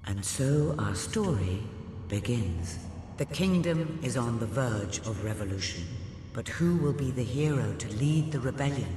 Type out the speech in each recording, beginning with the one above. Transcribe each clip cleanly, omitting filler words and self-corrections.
And so our story begins. The kingdom is on the verge of revolution, but who will be the hero to lead the rebellion?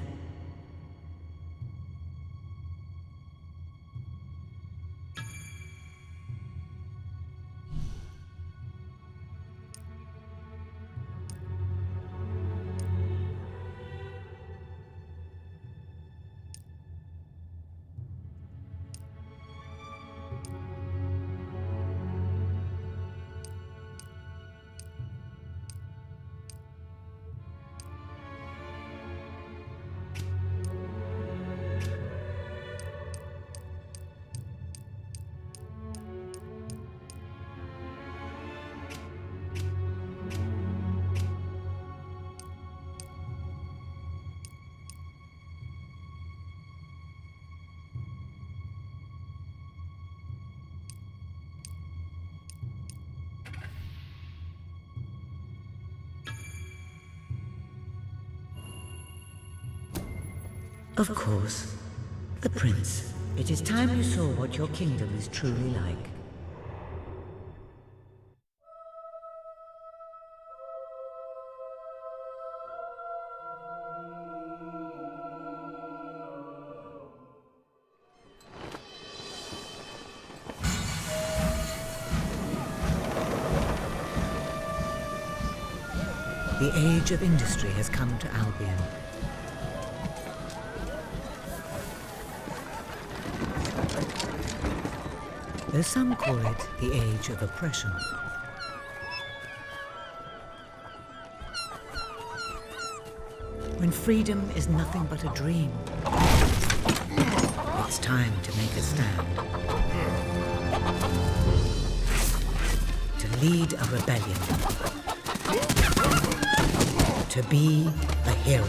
Of course, the prince. It is time you saw what your kingdom is truly like. The age of industry has come to Albion. Though some call it the age of oppression. When freedom is nothing but a dream, it's time to make a stand. To lead a rebellion. To be a hero.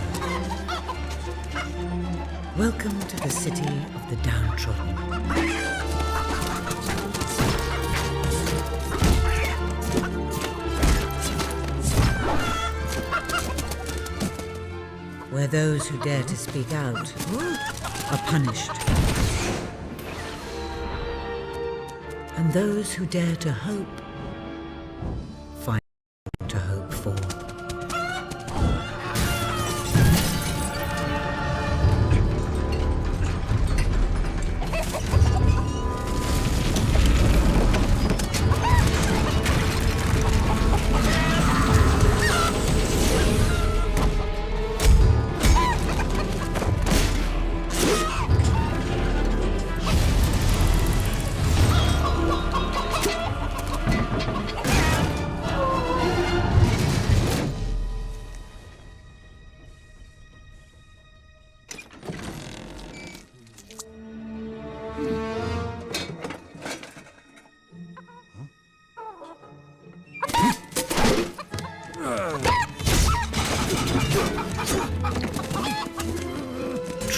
Welcome to the city of the downtrodden. Where those who dare to speak out are punished. And those who dare to hope find to hope for.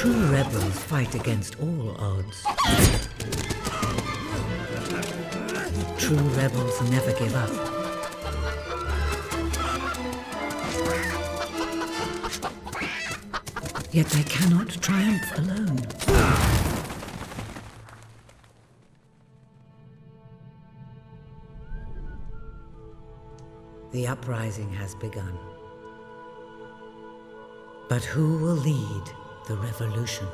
True rebels fight against all odds. True rebels never give up. Yet they cannot triumph alone. The uprising has begun. But who will lead the revolution?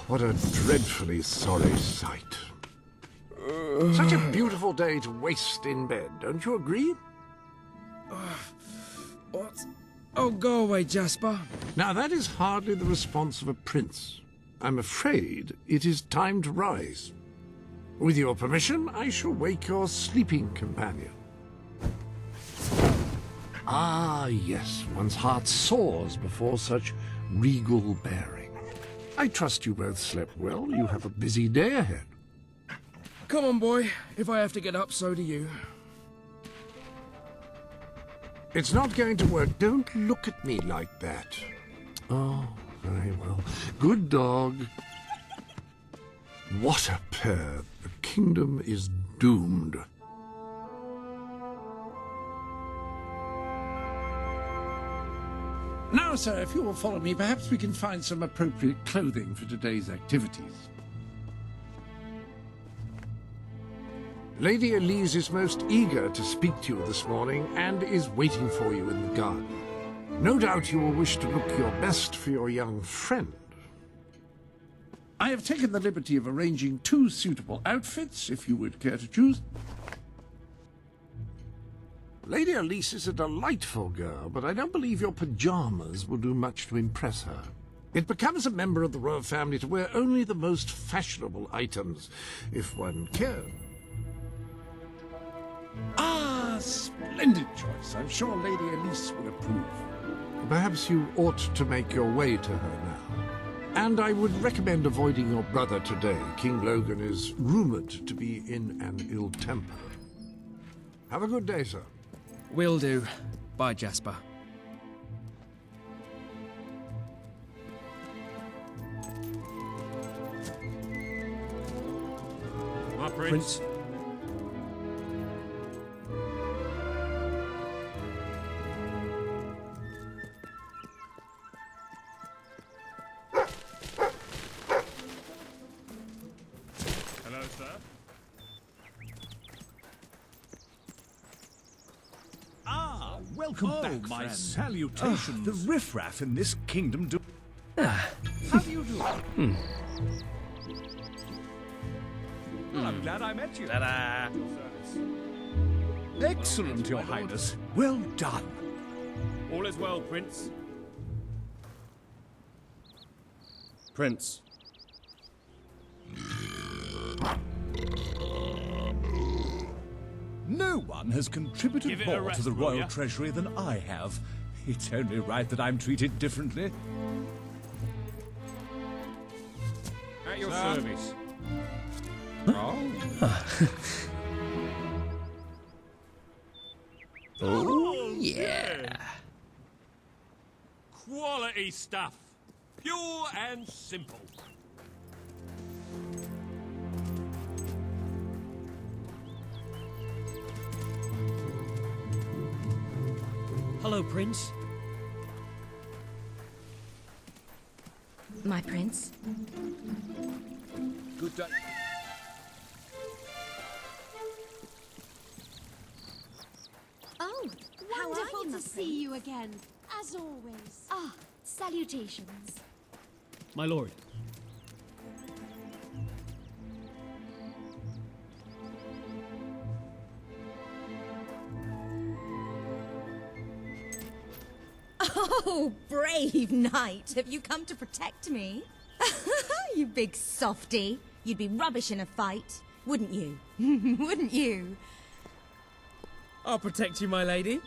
What a dreadfully sorry sight. Such a beautiful day to waste in bed, don't you agree? What? Oh, go away, Jasper. Now, that is hardly the response of a prince. I'm afraid it is time to rise. With your permission, I shall wake your sleeping companion. Ah, yes, one's heart soars before such regal bearing. I trust you both slept well. You have a busy day ahead. Come on, boy. If I have to get up, so do you. It's not going to work. Don't look at me like that. Oh, very well. Good dog. What a pair. The kingdom is doomed. Now, sir, if you will follow me, perhaps we can find some appropriate clothing for today's activities. Lady Elise is most eager to speak to you this morning and is waiting for you in the garden. No doubt you will wish to look your best for your young friend. I have taken the liberty of arranging 2 suitable outfits, if you would care to choose. Lady Elise is a delightful girl, but I don't believe your pajamas will do much to impress her. It becomes a member of the royal family to wear only the most fashionable items, if one cares. Ah, splendid choice. I'm sure Lady Elise will approve. Perhaps you ought to make your way to her now. And I would recommend avoiding your brother today. King Logan is rumoured to be in an ill temper. Have a good day, sir. Will do. Bye, Jasper. My prince. Hello, sir. Ah, welcome back, my friend. salutations. The riffraff in this kingdom do... How do you do? Well, I'm glad I met you. Ta-da! Excellent, Your Highness. Well done. All is well, Prince. Prince. No one has contributed Give it a more rest, to the will royal ya? treasury than I have. It's only right that I'm treated differently. At your service. Oh, yeah. Quality stuff. Pure and simple. Hello, Prince. My prince. Good day. Oh, Wonderful you, to see you again, as always. Ah, salutations. My lord. Oh, brave knight. Have you come to protect me? You big softy. You'd be rubbish in a fight, wouldn't you? Wouldn't you? I'll protect you, my lady.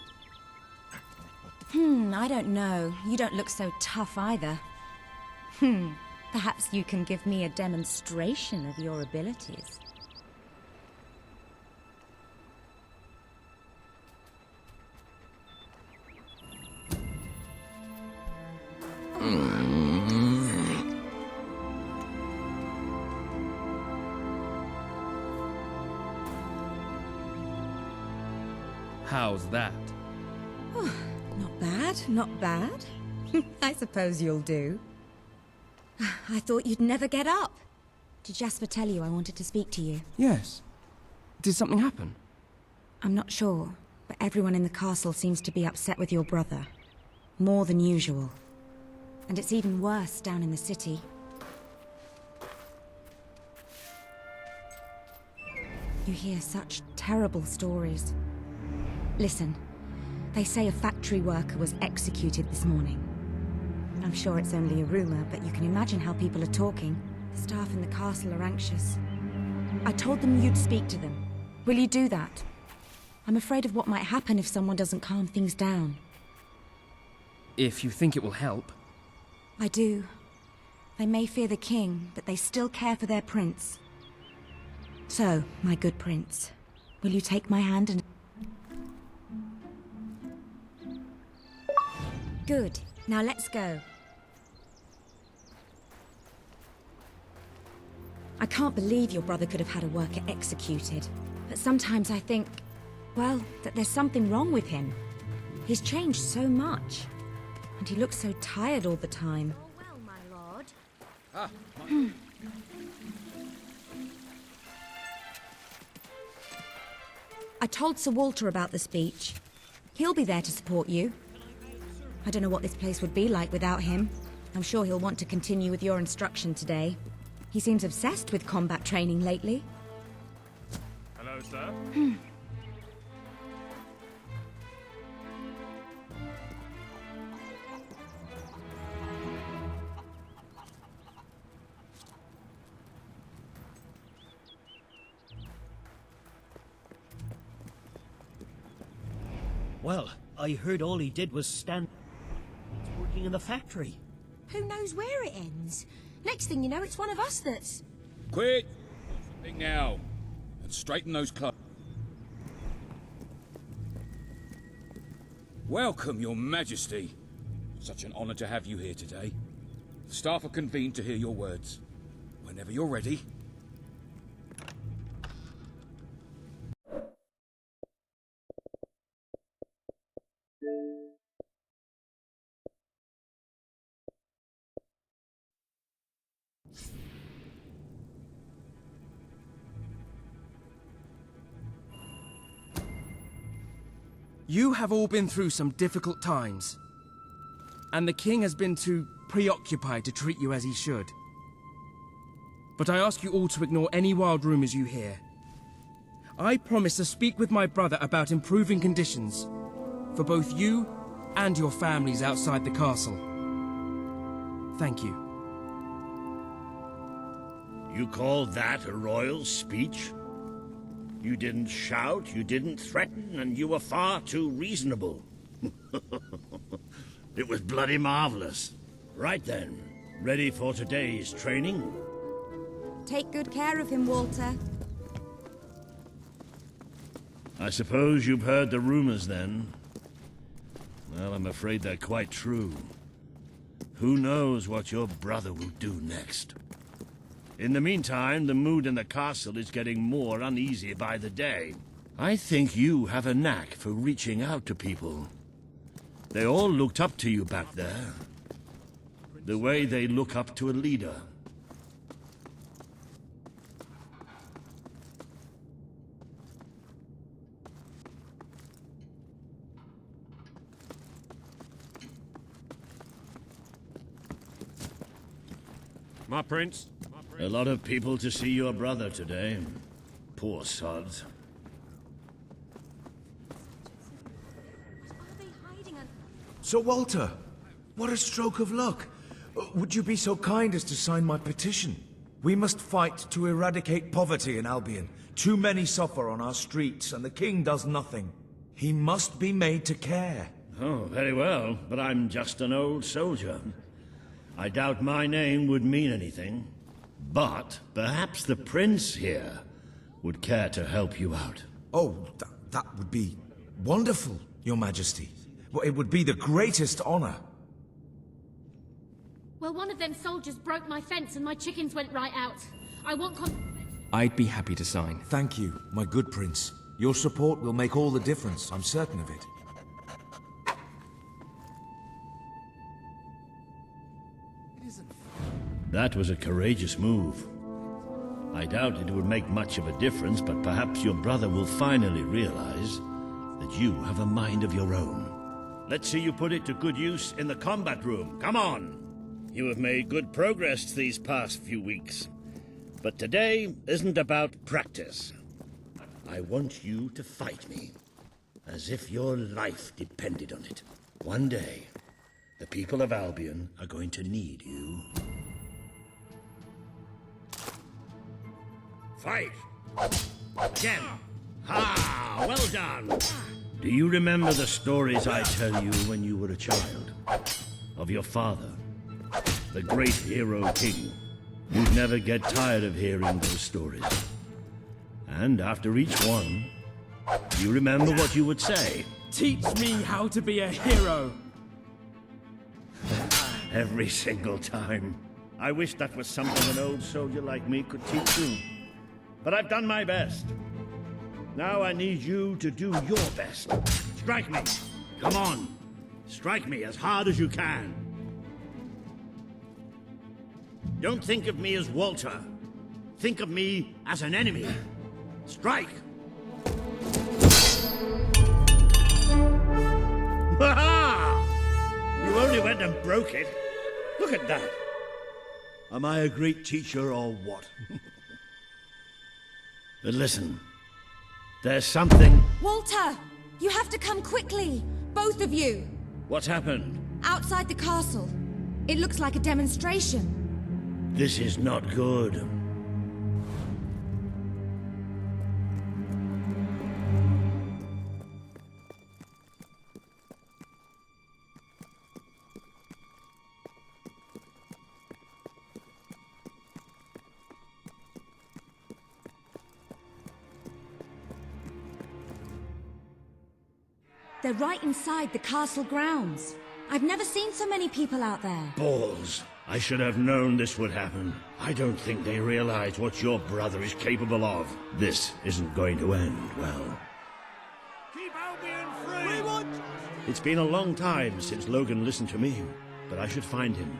I don't know. You don't look so tough either. Perhaps you can give me a demonstration of your abilities. How's that? Not bad, not bad. I suppose you'll do. I thought you'd never get up. Did Jasper tell you I wanted to speak to you? Yes. Did something happen? I'm not sure, but everyone in the castle seems to be upset with your brother. More than usual. And it's even worse down in the city. You hear such terrible stories. Listen, they say a factory worker was executed this morning. I'm sure it's only a rumor, but you can imagine how people are talking. The staff in the castle are anxious. I told them you'd speak to them. Will you do that? I'm afraid of what might happen if someone doesn't calm things down. If you think it will help. I do. They may fear the king, but they still care for their prince. So, my good prince, will you take my hand and... Good. Now let's go. I can't believe your brother could have had a worker executed. But sometimes I think, well, that there's something wrong with him. He's changed so much. And he looks so tired all the time. Oh, well, my lord. I told Sir Walter about the speech. He'll be there to support you. I don't know what this place would be like without him. I'm sure he'll want to continue with your instruction today. He seems obsessed with combat training lately. Hello, sir. Well, I heard all he did was stand working in the factory. Who knows where it ends? Next thing you know, it's one of us that's... Quick! Thing now. And straighten those clothes. Welcome, Your Majesty. Such an honor to have you here today. The staff are convened to hear your words. Whenever you're ready. You have all been through some difficult times. And the king has been too preoccupied to treat you as he should. But I ask you all to ignore any wild rumors you hear. I promise to speak with my brother about improving conditions for both you and your families outside the castle. Thank you. You call that a royal speech? You didn't shout, you didn't threaten, and you were far too reasonable. It was bloody marvelous. Right then, ready for today's training? Take good care of him, Walter. I suppose you've heard the rumors then? Well, I'm afraid they're quite true. Who knows what your brother will do next? In the meantime, the mood in the castle is getting more uneasy by the day. I think you have a knack for reaching out to people. They all looked up to you back there. The way they look up to a leader. My prince. A lot of people to see your brother today. Poor sods. Are they hiding under... Sir Walter, what a stroke of luck. Would you be so kind as to sign my petition? We must fight to eradicate poverty in Albion. Too many suffer on our streets, and the king does nothing. He must be made to care. Oh, very well, but I'm just an old soldier. I doubt my name would mean anything. But perhaps the prince here would care to help you out. Oh, that would be wonderful, Your Majesty. Well, it would be the greatest honor. Well, one of them soldiers broke my fence and my chickens went right out. I want I'd be happy to sign. Thank you, my good prince. Your support will make all the difference, I'm certain of it. That was a courageous move. I doubt it would make much of a difference, but perhaps your brother will finally realize that you have a mind of your own. Let's see you put it to good use in the combat room. Come on! You have made good progress these past few weeks. But today isn't about practice. I want you to fight me, as if your life depended on it. One day, the people of Albion are going to need you. Fight! Again! Ha! Well done! Do you remember the stories I tell you when you were a child? Of your father, the great hero king? You'd never get tired of hearing those stories. And after each one, you remember what you would say. Teach me how to be a hero! Every single time. I wish that was something an old soldier like me could teach you. But I've done my best. Now I need you to do your best. Strike me. Come on. Strike me as hard as you can. Don't think of me as Walter. Think of me as an enemy. Strike! Ha-ha! You only went and broke it. Look at that. Am I a great teacher or what? But listen, there's something... Walter! You have to come quickly! Both of you! What's happened? Outside the castle. It looks like a demonstration. This is not good. They're right inside the castle grounds. I've never seen so many people out there. Balls. I should have known this would happen. I don't think they realize what your brother is capable of. This isn't going to end well. Keep Albion free! We want justice! It's been a long time since Logan listened to me, but I should find him.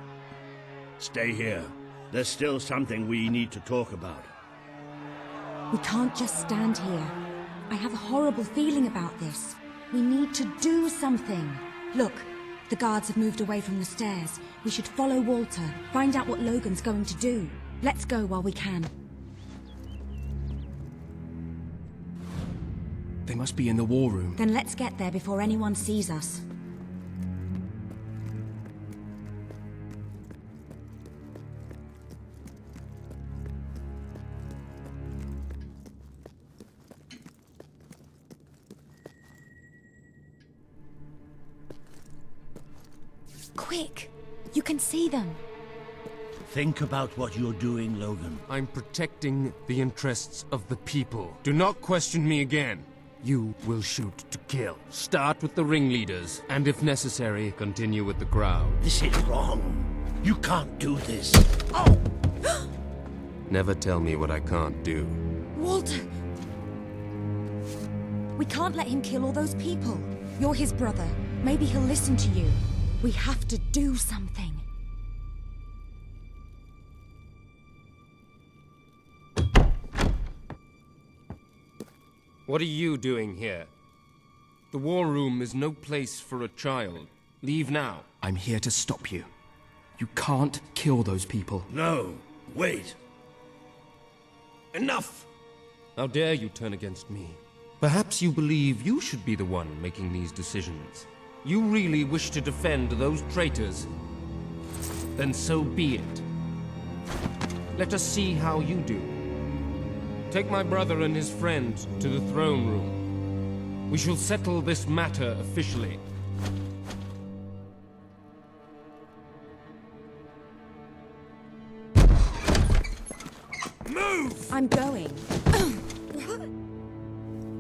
Stay here. There's still something we need to talk about. We can't just stand here. I have a horrible feeling about this. We need to do something. Look, the guards have moved away from the stairs. We should follow Walter, find out what Logan's going to do. Let's go while we can. They must be in the war room. Then let's get there before anyone sees us. Quick! You can see them. Think about what you're doing, Logan. I'm protecting the interests of the people. Do not question me again. You will shoot to kill. Start with the ringleaders, and if necessary, continue with the crowd. This is wrong. You can't do this. Oh! Never tell me what I can't do. Walter! We can't let him kill all those people. You're his brother. Maybe he'll listen to you. We have to do something. What are you doing here? The war room is no place for a child. Leave now. I'm here to stop you. You can't kill those people. No, wait. Enough! How dare you turn against me? Perhaps you believe you should be the one making these decisions. You really wish to defend those traitors? Then so be it. Let us see how you do. Take my brother and his friend to the throne room. We shall settle this matter officially. Move! I'm going.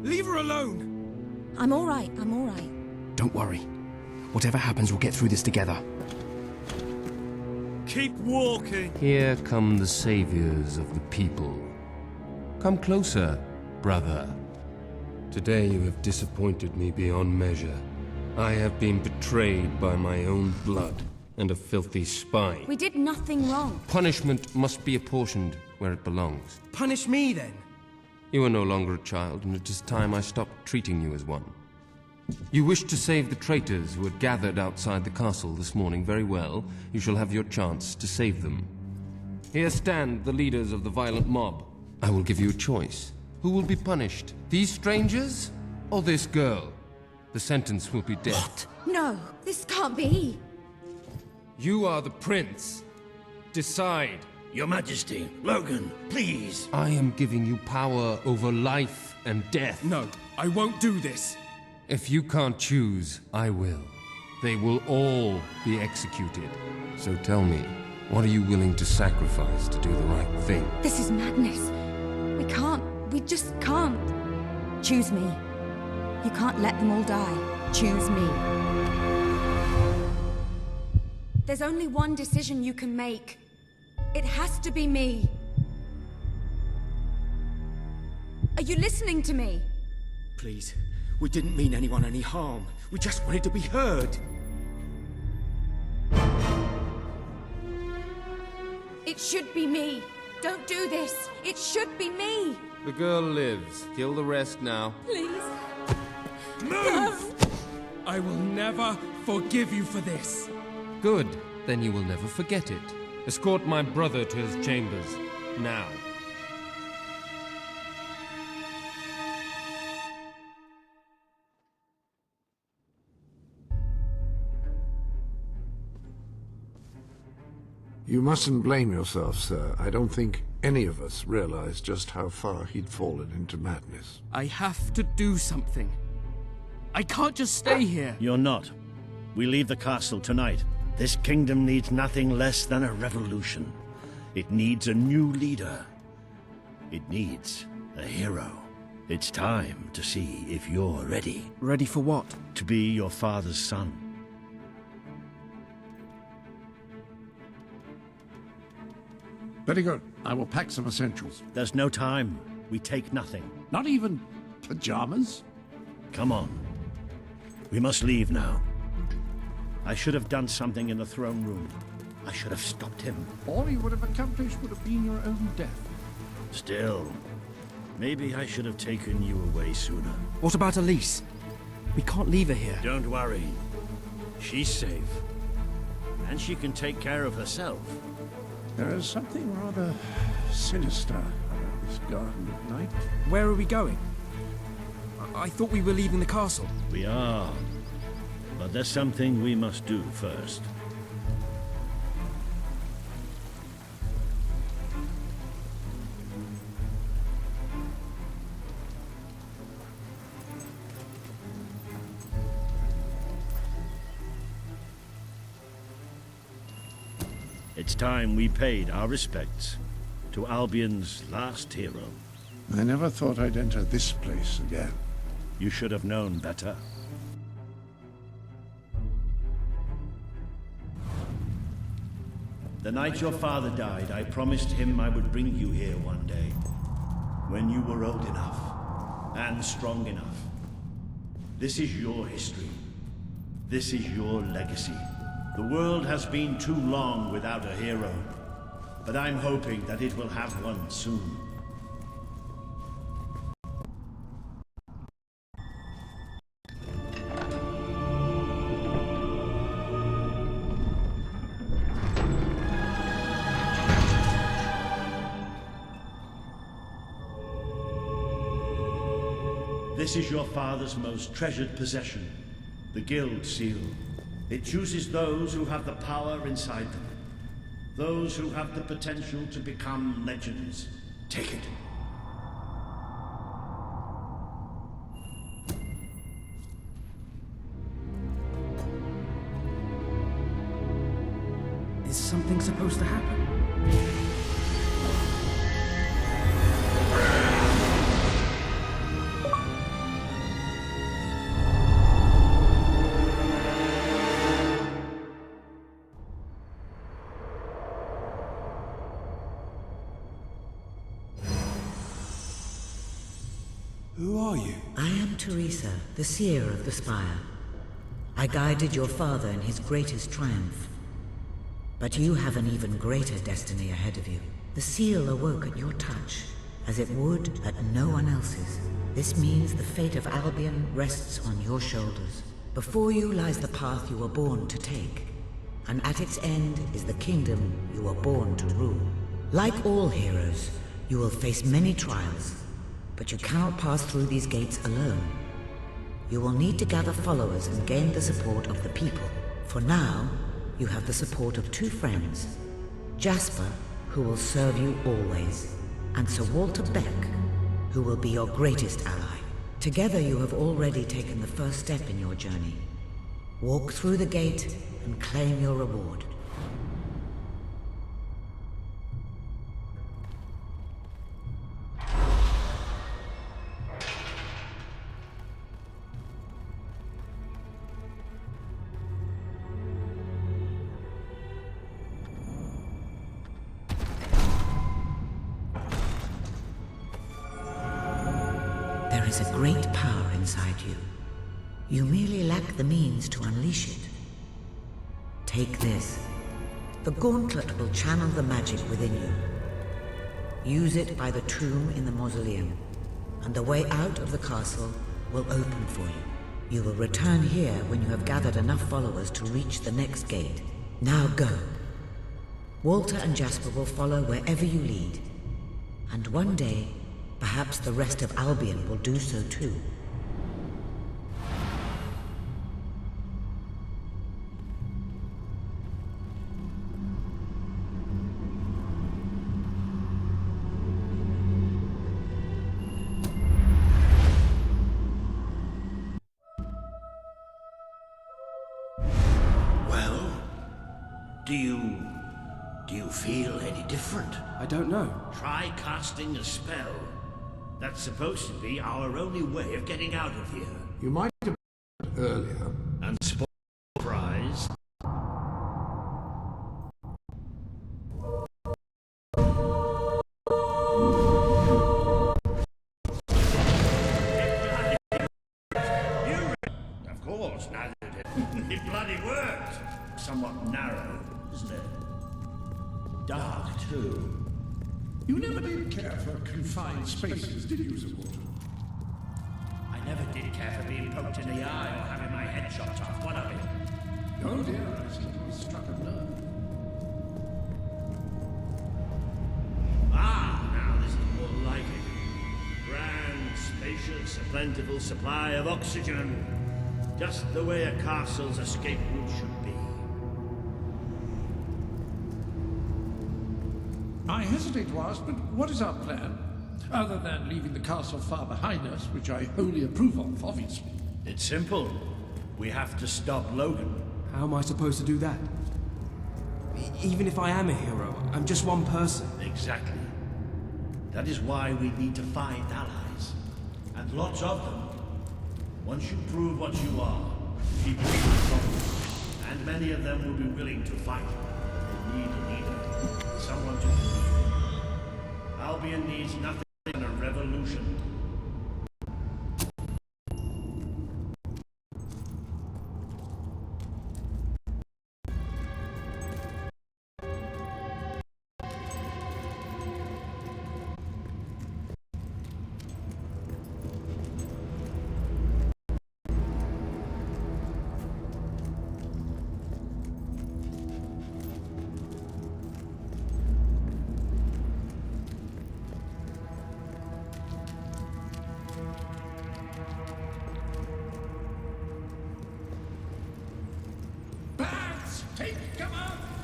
Leave her alone! I'm all right, I'm all right. Don't worry. Whatever happens, we'll get through this together. Keep walking! Here come the saviors of the people. Come closer, brother. Today you have disappointed me beyond measure. I have been betrayed by my own blood and a filthy spine. We did nothing wrong. Punishment must be apportioned where it belongs. Punish me, then. You are no longer a child, and it is time I stopped treating you as one. You wish to save the traitors who had gathered outside the castle this morning. Very well. You shall have your chance to save them. Here stand the leaders of the violent mob. I will give you a choice. Who will be punished? These strangers or this girl? The sentence will be death. What? No, this can't be. You are the prince. Decide. Your Majesty, Logan, please. I am giving you power over life and death. No, I won't do this. If you can't choose, I will. They will all be executed. So tell me, what are you willing to sacrifice to do the right thing? This is madness. We just can't. Choose me. You can't let them all die. Choose me. There's only one decision you can make. It has to be me. Are you listening to me? Please, we didn't mean anyone any harm. We just wanted to be heard. It should be me. Don't do this. It should be me. The girl lives. Kill the rest now. Please. Move! I will never forgive you for this. Good. Then you will never forget it. Escort my brother to his chambers. Now. You mustn't blame yourself, sir. I don't think any of us realized just how far he'd fallen into madness. I have to do something. I can't just stay here. You're not. We leave the castle tonight. This kingdom needs nothing less than a revolution. It needs a new leader. It needs a hero. It's time to see if you're ready. Ready for what? To be your father's son. Very good. I will pack some essentials. There's no time. We take nothing. Not even pajamas? Come on. We must leave now. I should have done something in the throne room. I should have stopped him. All you would have accomplished would have been your own death. Still, maybe I should have taken you away sooner. What about Elise? We can't leave her here. Don't worry. She's safe. And she can take care of herself. There is something rather sinister about this garden at night. Where are we going? I thought we were leaving the castle. We are. But there's something we must do first. It's time we paid our respects to Albion's last hero. I never thought I'd enter this place again. You should have known better. The night your father died, I promised him I would bring you here one day. When you were old enough and strong enough. This is your history. This is your legacy. The world has been too long without a hero, but I'm hoping that it will have one soon. This is your father's most treasured possession, the Guild Seal. It chooses those who have the power inside them. Those who have the potential to become legends. Take it. Is something supposed to happen? Who are you? I am Teresa, the seer of the spire. I guided your father in his greatest triumph. But you have an even greater destiny ahead of you. The seal awoke at your touch, as it would at no one else's. This means the fate of Albion rests on your shoulders. Before you lies the path you were born to take, and at its end is the kingdom you were born to rule. Like all heroes, you will face many trials, but you cannot pass through these gates alone. You will need to gather followers and gain the support of the people. For now, you have the support of two friends. Jasper, who will serve you always, and Sir Walter Beck, who will be your greatest ally. Together you have already taken the first step in your journey. Walk through the gate and claim your reward. is a great power inside you. You merely lack the means to unleash it. Take this. The gauntlet will channel the magic within you. Use it by the tomb in the mausoleum, and the way out of the castle will open for you. You will return here when you have gathered enough followers to reach the next gate. Now go. Walter and Jasper will follow wherever you lead. And one day, perhaps the rest of Albion will do so too. Do you feel any different? I don't know. Try casting a spell. That's supposed to be our only way of getting out of here. You might have done it earlier. And surprise. Of course, neither did it. It bloody worked. Somewhat narrow, isn't it? Dark, too. You never did care for confined spaces, did you, Sir Walter? I never did care for being poked in the eye or having my head chopped off. What of it? Oh dear, I seem to have struck a nerve. Ah, now this is more like it. Grand, spacious, a plentiful supply of oxygen. Just the way a castle's escape route should be. I hesitate to ask, but what is our plan? Other than leaving the castle far behind us, which I wholly approve of, obviously. It's simple. We have to stop Logan. How am I supposed to do that? Even if I am a hero, I'm just one person. Exactly. That is why we need to find allies. And lots of them. Once you prove what you are, people will follow. And many of them will be willing to fight. They need a leader. Someone to believe in. Albion needs nothing but a revolution.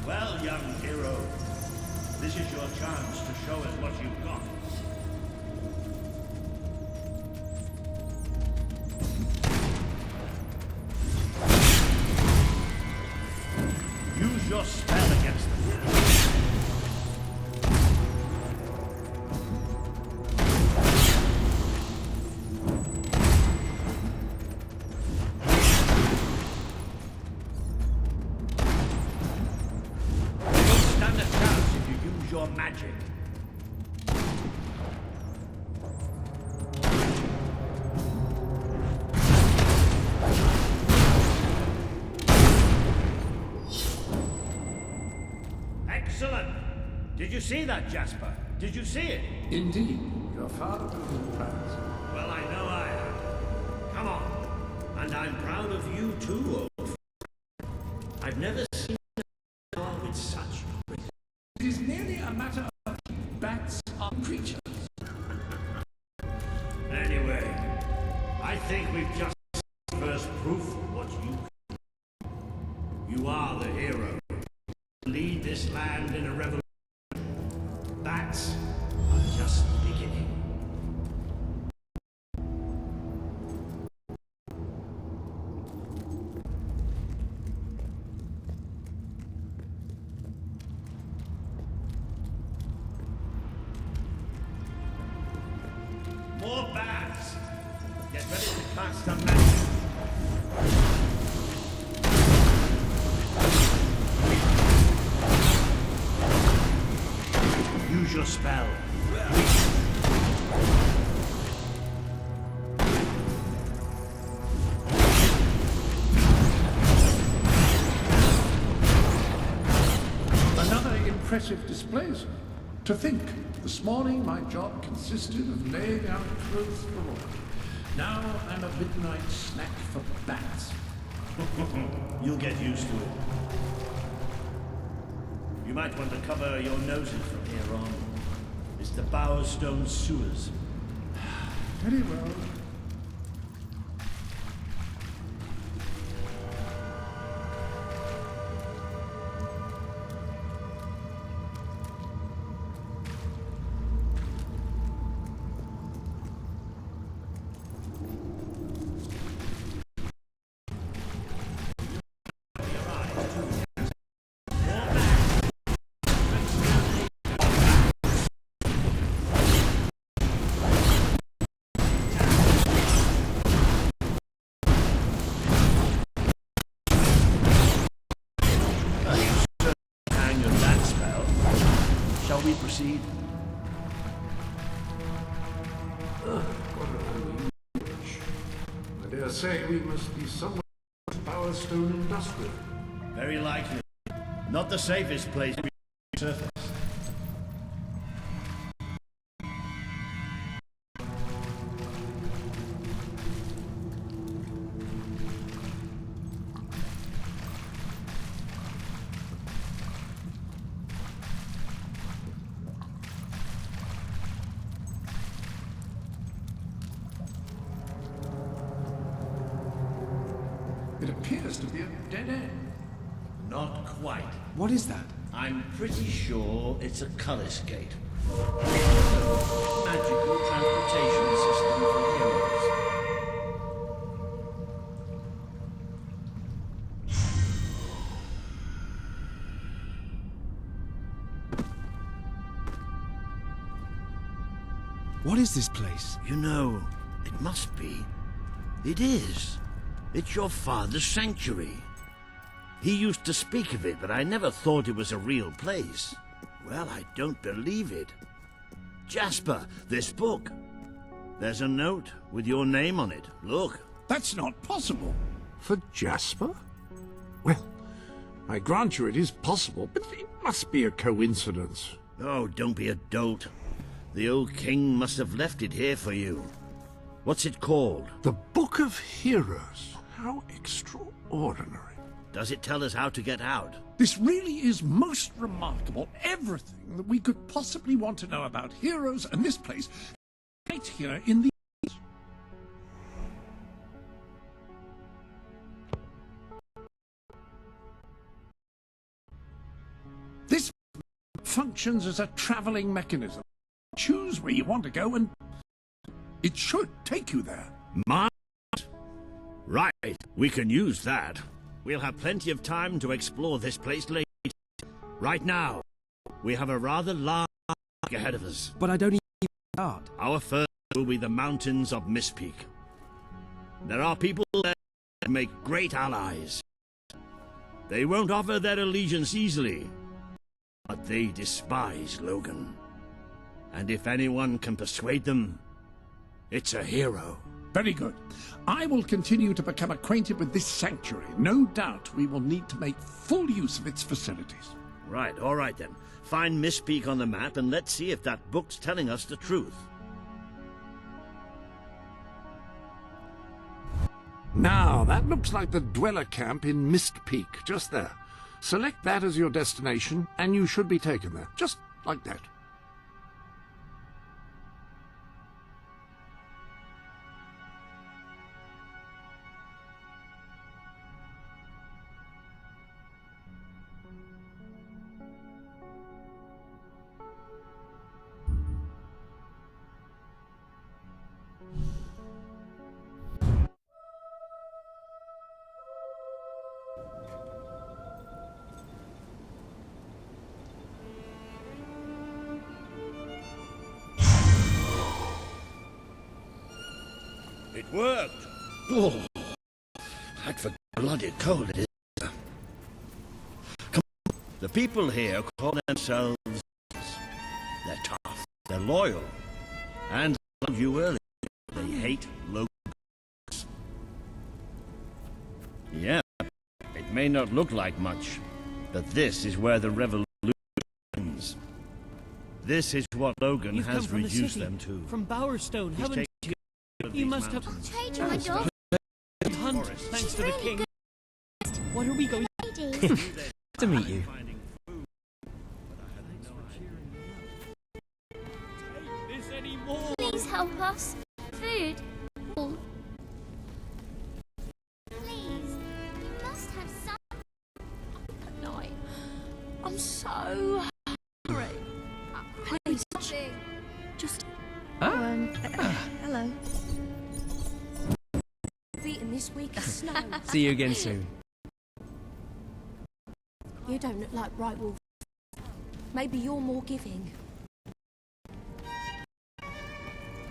Well, young hero, this is your chance to show us what you've got. Use your spell against them. Your magic. Excellent! Did you see that, Jasper? Did you see it? Indeed. Your father was impressed. Well, I know I am. Come on. And I'm proud of you too, old friend. I've never seen a girl with such. It is merely a matter of bats are creatures. Anyway, I think we've just seen the first proof of what you can. You are the hero. Lead this land in a revolution. Bats are just beginning. More bats! Get ready to cast a magic. Use your spell. impressive displays. To think, this morning my job consisted of laying out clothes for all. Now I'm a midnight snack for bats. You'll get used to it. You might want to cover your noses from here on. It's the Bowerstone sewers. Very well. Shall we proceed? I dare say we must be somewhere at Bowerstone Industrial. Very likely. Not the safest place to be surface. It appears to be a dead end. Not quite. What is that? I'm pretty sure it's a Cullis gate. Magical transportation system for heroes. What is this place? You know, it must be. It is. It's your father's sanctuary. He used to speak of it, but I never thought it was a real place. Well, I don't believe it. Jasper, this book. There's a note with your name on it. Look. That's not possible. For Jasper? Well, I grant you it is possible, but it must be a coincidence. Oh, don't be a dolt. The old king must have left it here for you. What's it called? The Book of Heroes. How extraordinary. Does it tell us how to get out? This really is most remarkable. Everything that we could possibly want to know about heroes and this place, right here in the... This functions as a traveling mechanism. Choose where you want to go and it should take you there. Right, we can use that. We'll have plenty of time to explore this place later. Right now, we have a rather large ahead of us. But I don't even start. Our first will be the mountains of Mistpeak. There are people there that make great allies. They won't offer their allegiance easily, but they despise Logan. And if anyone can persuade them, it's a hero. Very good. I will continue to become acquainted with this sanctuary. No doubt we will need to make full use of its facilities. Right, all right then. Find Mistpeak on the map and let's see if that book's telling us the truth. Now, that looks like the Dweller Camp in Mistpeak, just there. Select that as your destination, and you should be taken there, just like that. It worked! Oh, I'd forgot how bloody cold it is. Come on. The people here call themselves... They're tough, they're loyal, and I told you earlier, they hate locals. Yeah, it may not look like much, but this is where the revolution begins. This is what Logan You've come has from the reduced city, them to. from He's Bowerstone, haven't taken you? care of You these must have mountains. Trading my dog. hunt, thanks to the king. What are we going To meet you. this anymore? Please help us. Food. Please. You must have some at night. I'm so hungry. Please. Just. Hello. Eaten this week of snow. See you again soon. You don't look like Bright Wolf. Maybe you're more giving.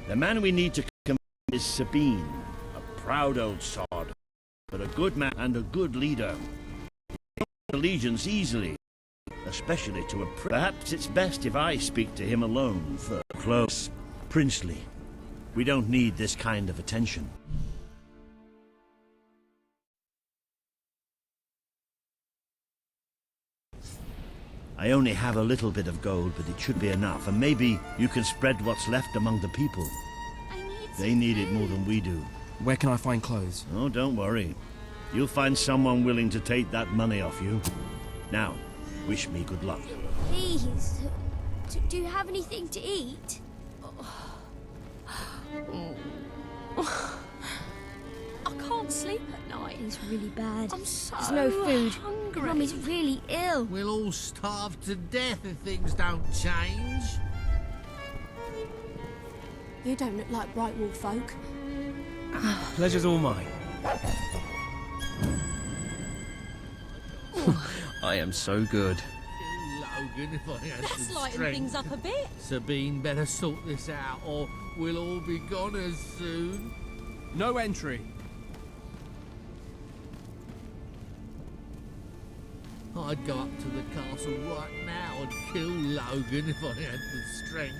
The man we need to command is Sabine, a proud old sod, but a good man and a good leader. Allegiance easily, especially to a Perhaps it's best if I speak to him alone for close, princely. We don't need this kind of attention. I only have a little bit of gold, but it should be enough, and maybe you can spread what's left among the people. They need it more than we do. Where can I find clothes? Oh, don't worry. You'll find someone willing to take that money off you. Now, wish me good luck. Please. Do you have anything to eat? I can't sleep at night. It's really bad. I'm so There's no food. hungry. Mum is really ill. We'll all starve to death if things don't change. You don't look like Bright Wolf folk. Pleasure's all mine. I am so good. Logan, if I had Let's the lighten strength. things up a bit. Sabine better sort this out, or we'll all be goners soon. No entry. I'd go up to the castle right now and kill Logan if I had the strength.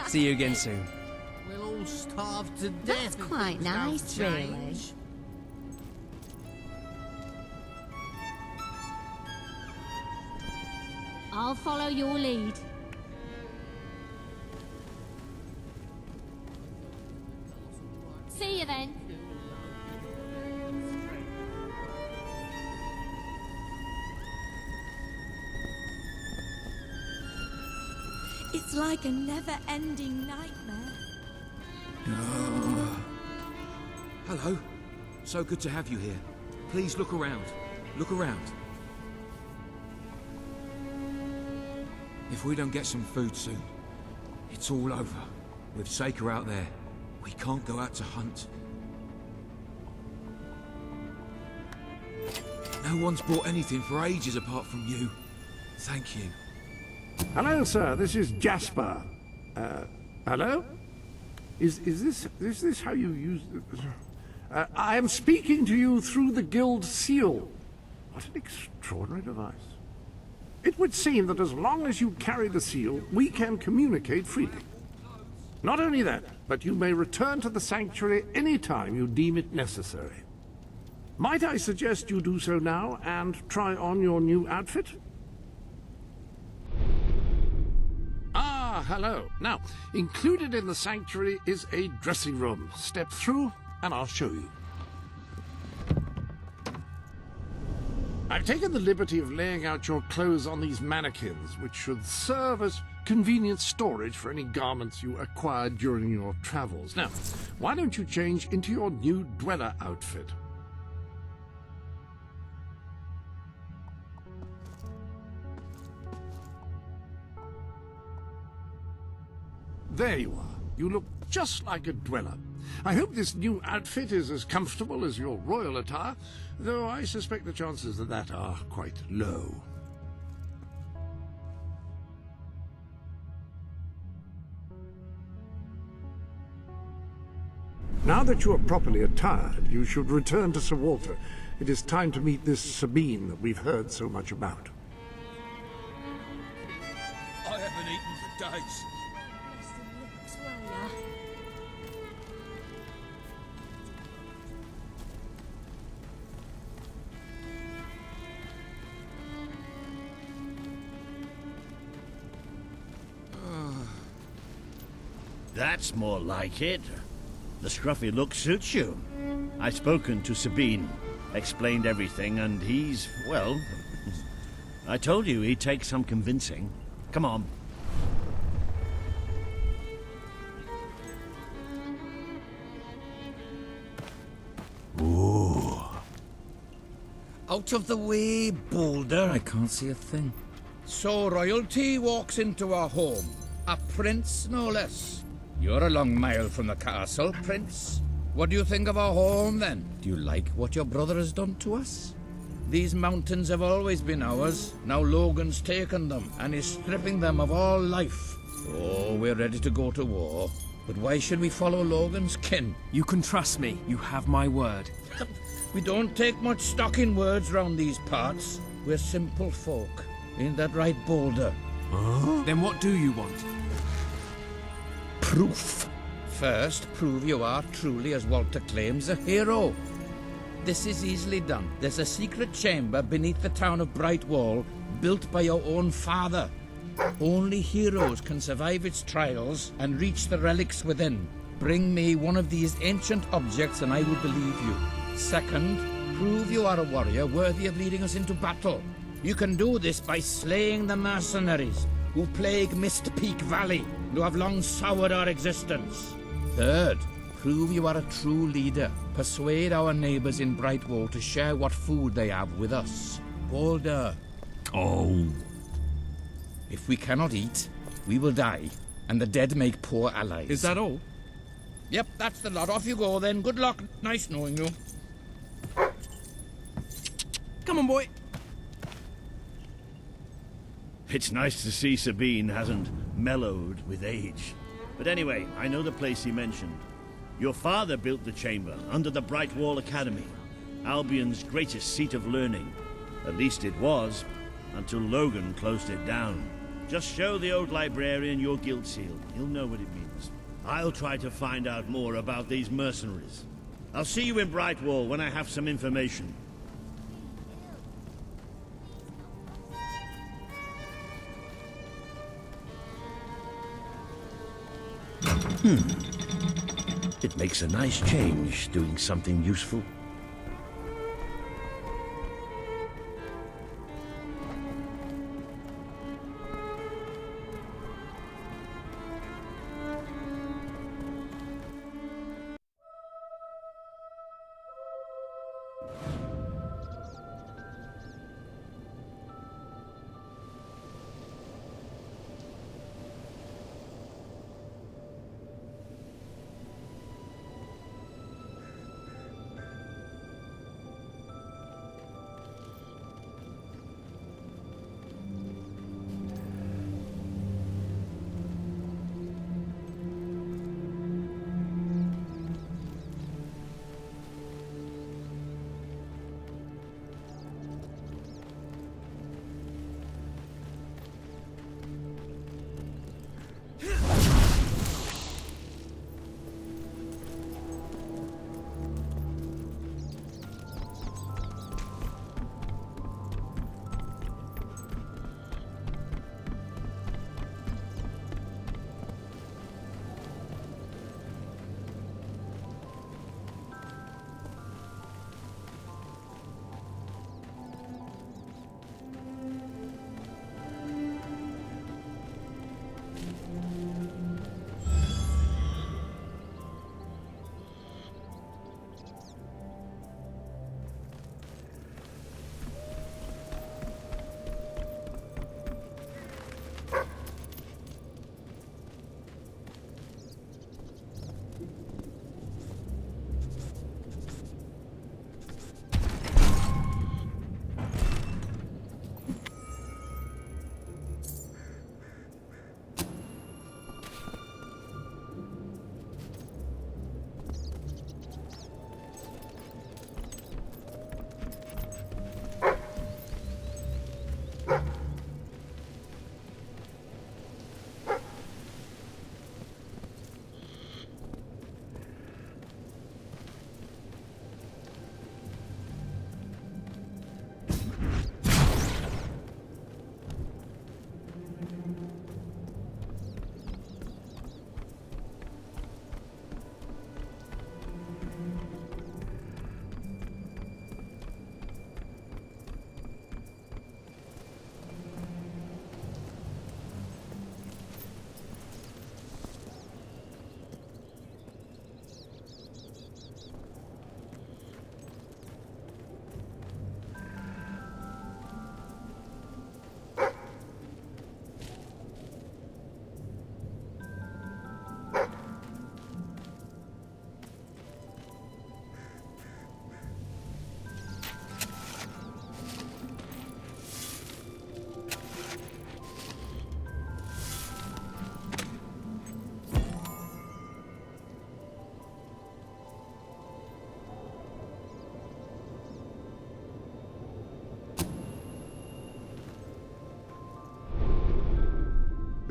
See you again soon. We'll all starve to death. That's if quite things nice, don't really. change. I'll follow your lead. See you then. It's like a never-ending nightmare. Hello. So good to have you here. Please look around. Look around. If we don't get some food soon, it's all over. With Saker out there, we can't go out to hunt. No one's bought anything for ages apart from you. Thank you. Hello, sir. This is Jasper. Hello? Is this how you use the... I am speaking to you through the guild seal. What an extraordinary device. It would seem that as long as you carry the seal, we can communicate freely. Not only that, but you may return to the sanctuary any time you deem it necessary. Might I suggest you do so now and try on your new outfit? Ah, hello. Now, included in the sanctuary is a dressing room. Step through and I'll show you. I've taken the liberty of laying out your clothes on these mannequins, which should serve as convenient storage for any garments you acquired during your travels. Now, why don't you change into your new dweller outfit? There you are. You look just like a dweller. I hope this new outfit is as comfortable as your royal attire, though I suspect the chances of that are quite low. Now that you are properly attired, you should return to Sir Walter. It is time to meet this Sabine that we've heard so much about. I haven't eaten for days. That's more like it. The scruffy look suits you. I've spoken to Sabine, explained everything, and he's, well... I told you he'd take some convincing. Come on. Ooh. Out of the way, Boulder. I can't see a thing. So royalty walks into our home. A prince, no less. You're a long mile from the castle, Prince. What do you think of our home, then? Do you like what your brother has done to us? These mountains have always been ours. Now Logan's taken them, and is stripping them of all life. Oh, we're ready to go to war. But why should we follow Logan's kin? You can trust me. You have my word. We don't take much stock in words round these parts. We're simple folk. Ain't that right, Boulder? Huh? Then what do you want? Proof. First, prove you are truly, as Walter claims, a hero. This is easily done. There's a secret chamber beneath the town of Brightwall, built by your own father. Only heroes can survive its trials and reach the relics within. Bring me one of these ancient objects and I will believe you. Second, prove you are a warrior worthy of leading us into battle. You can do this by slaying the mercenaries who plague Mist Peak Valley and who have long soured our existence. Third, prove you are a true leader. Persuade our neighbors in Brightwall to share what food they have with us. Boulder. Oh. If we cannot eat, we will die, and the dead make poor allies. Is that all? Yep, that's the lot. Off you go then. Good luck. Nice knowing you. Come on, boy. It's nice to see Sabine hasn't mellowed with age. But anyway, I know the place he mentioned. Your father built the chamber under the Brightwall Academy, Albion's greatest seat of learning. At least it was, until Logan closed it down. Just show the old librarian your guild seal. He'll know what it means. I'll try to find out more about these mercenaries. I'll see you in Brightwall when I have some information. It makes a nice change, doing something useful.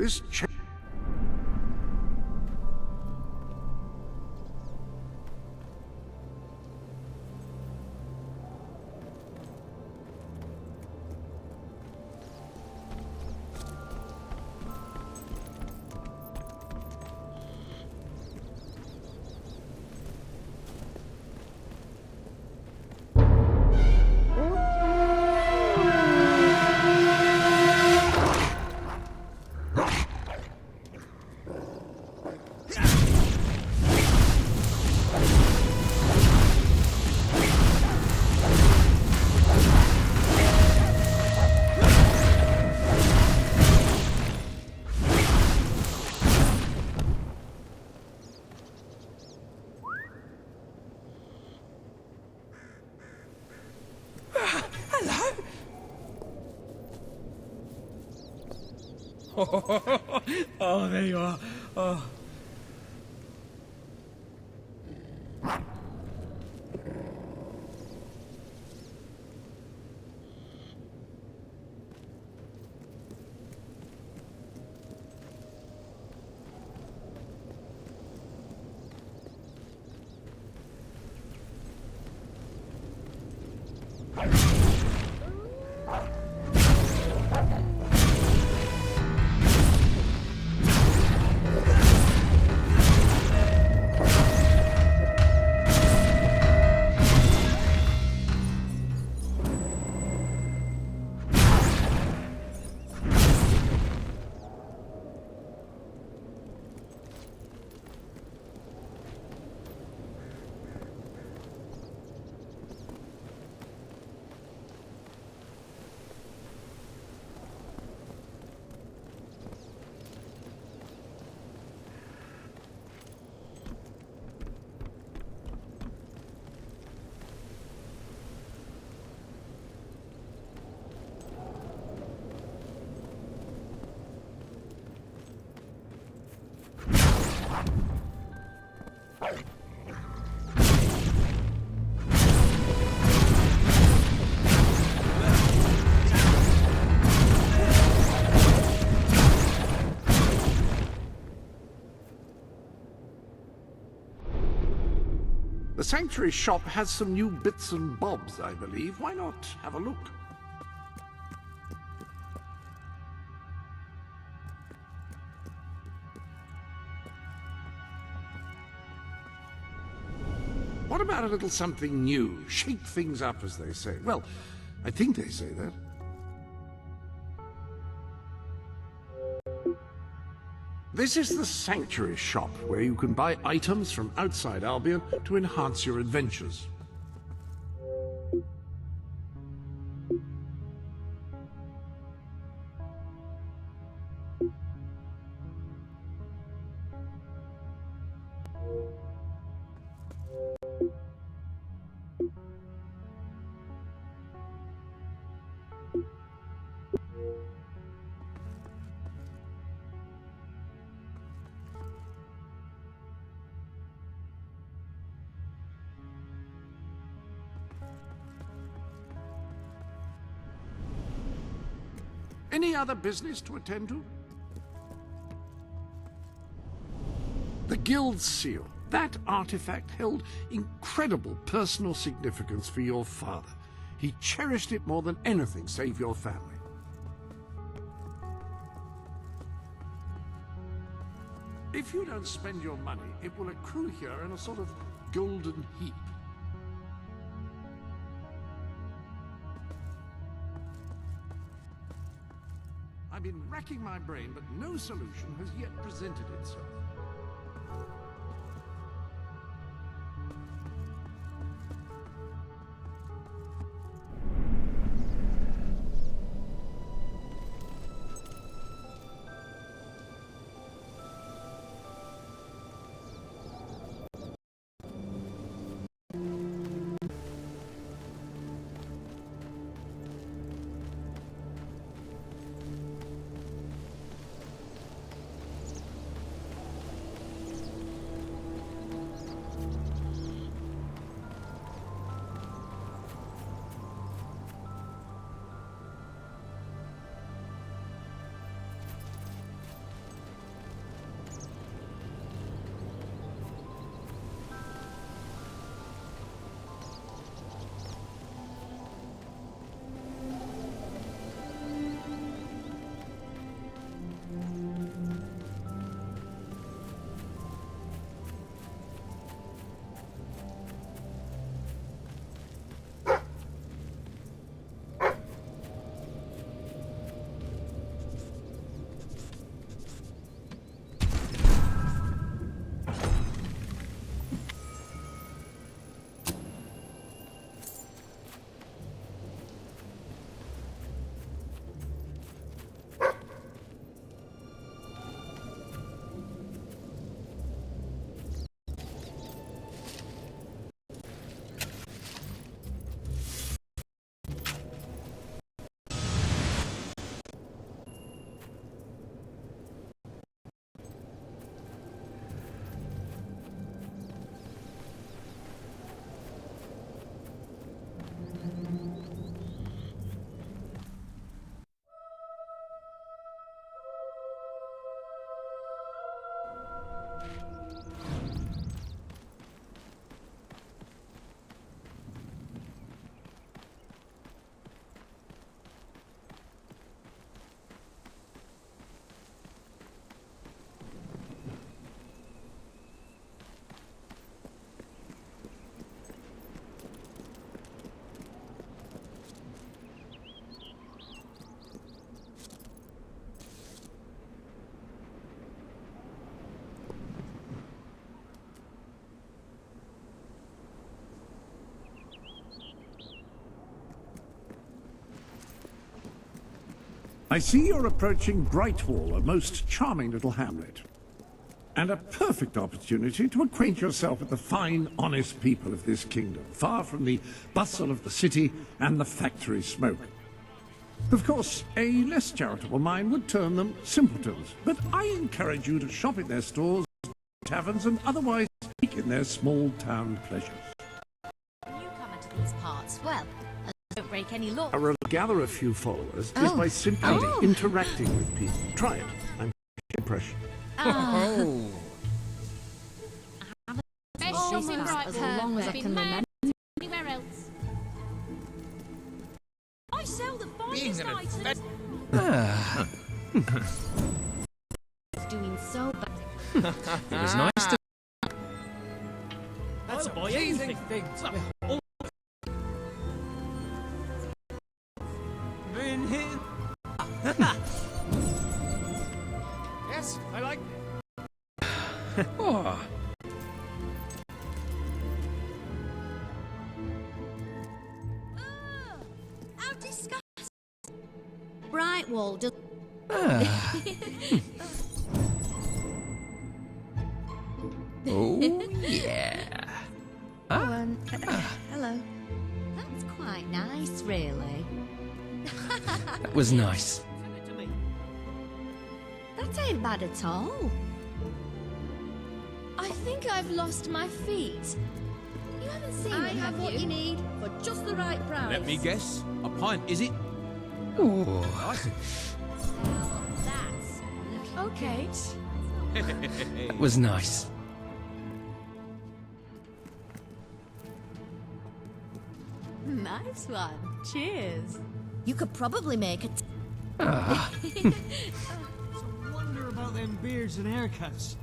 This Oh, there you are. Oh. The Sanctuary shop has some new bits and bobs, I believe. Why not have a look? What about a little something new? Shake things up, as they say. Well, I think they say that. This is the Sanctuary shop, where you can buy items from outside Albion to enhance your adventures. Any other business to attend to? The Guild Seal. That artifact held incredible personal significance for your father. He cherished it more than anything save your family. If you don't spend your money, it will accrue here in a sort of golden heap. I've been racking my brain, but no solution has yet presented itself. I see you're approaching Brightwall, a most charming little hamlet. And a perfect opportunity to acquaint yourself with the fine, honest people of this kingdom, far from the bustle of the city and the factory smoke. Of course, a less charitable mind would term them simpletons, but I encourage you to shop in their stores, taverns, and otherwise speak in their small-town pleasures. Newcomer to these parts, well, don't break any law. Gather a few followers is by simply interacting with people. Try it. I'm impression. Oh. Best in Brightwall. As long as I can remember. Anywhere else. I sell the finest items. Doing so bad. It was nice to... That's a amazing thing to behold. Been here. Yes, I like. Oh. How disgusting. Brightwall does. Oh, yeah. Hello. That's quite nice, really. That was nice. That ain't bad at all. I think I've lost my feet. You haven't seen I them, have what you need for just the right price. Let me guess. A pint, is it? Ooh. Okay. That was nice. Nice one. Cheers. You could probably make it. Wonder about them beards and haircuts.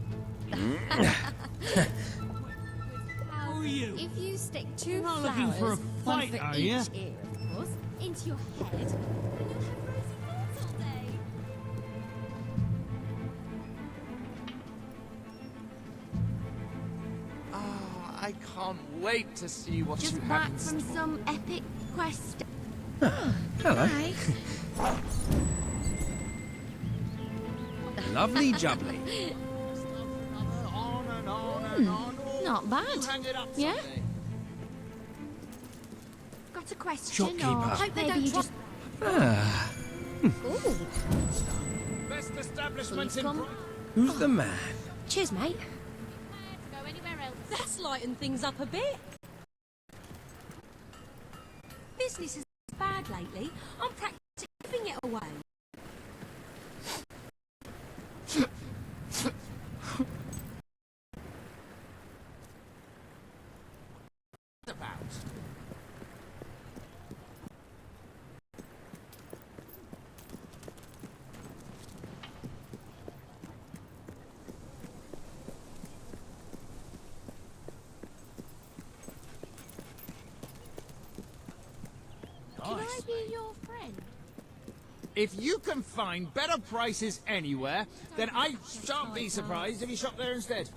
How are you? If you stick two You're not flowers, looking for a one fight, for are each ya? ear, of course, into your head, then you'll have rosy thoughts all day. Oh, I can't wait to see what Just you back have. from some epic quest. Hello. Hi. Lovely jubbly. On and on and on. Not bad. Hang it up Yeah? someday. Got a question? Shopkeeper. Or hope they don't just. Ooh. Best establishments in Come. Who's the man? Cheers, mate. Go anywhere else. That's lightened things up a bit. Business is bad lately. I'm practically giving it away. Can I be your friend? If you can find better prices anywhere, then I shan't be surprised if you shop there instead.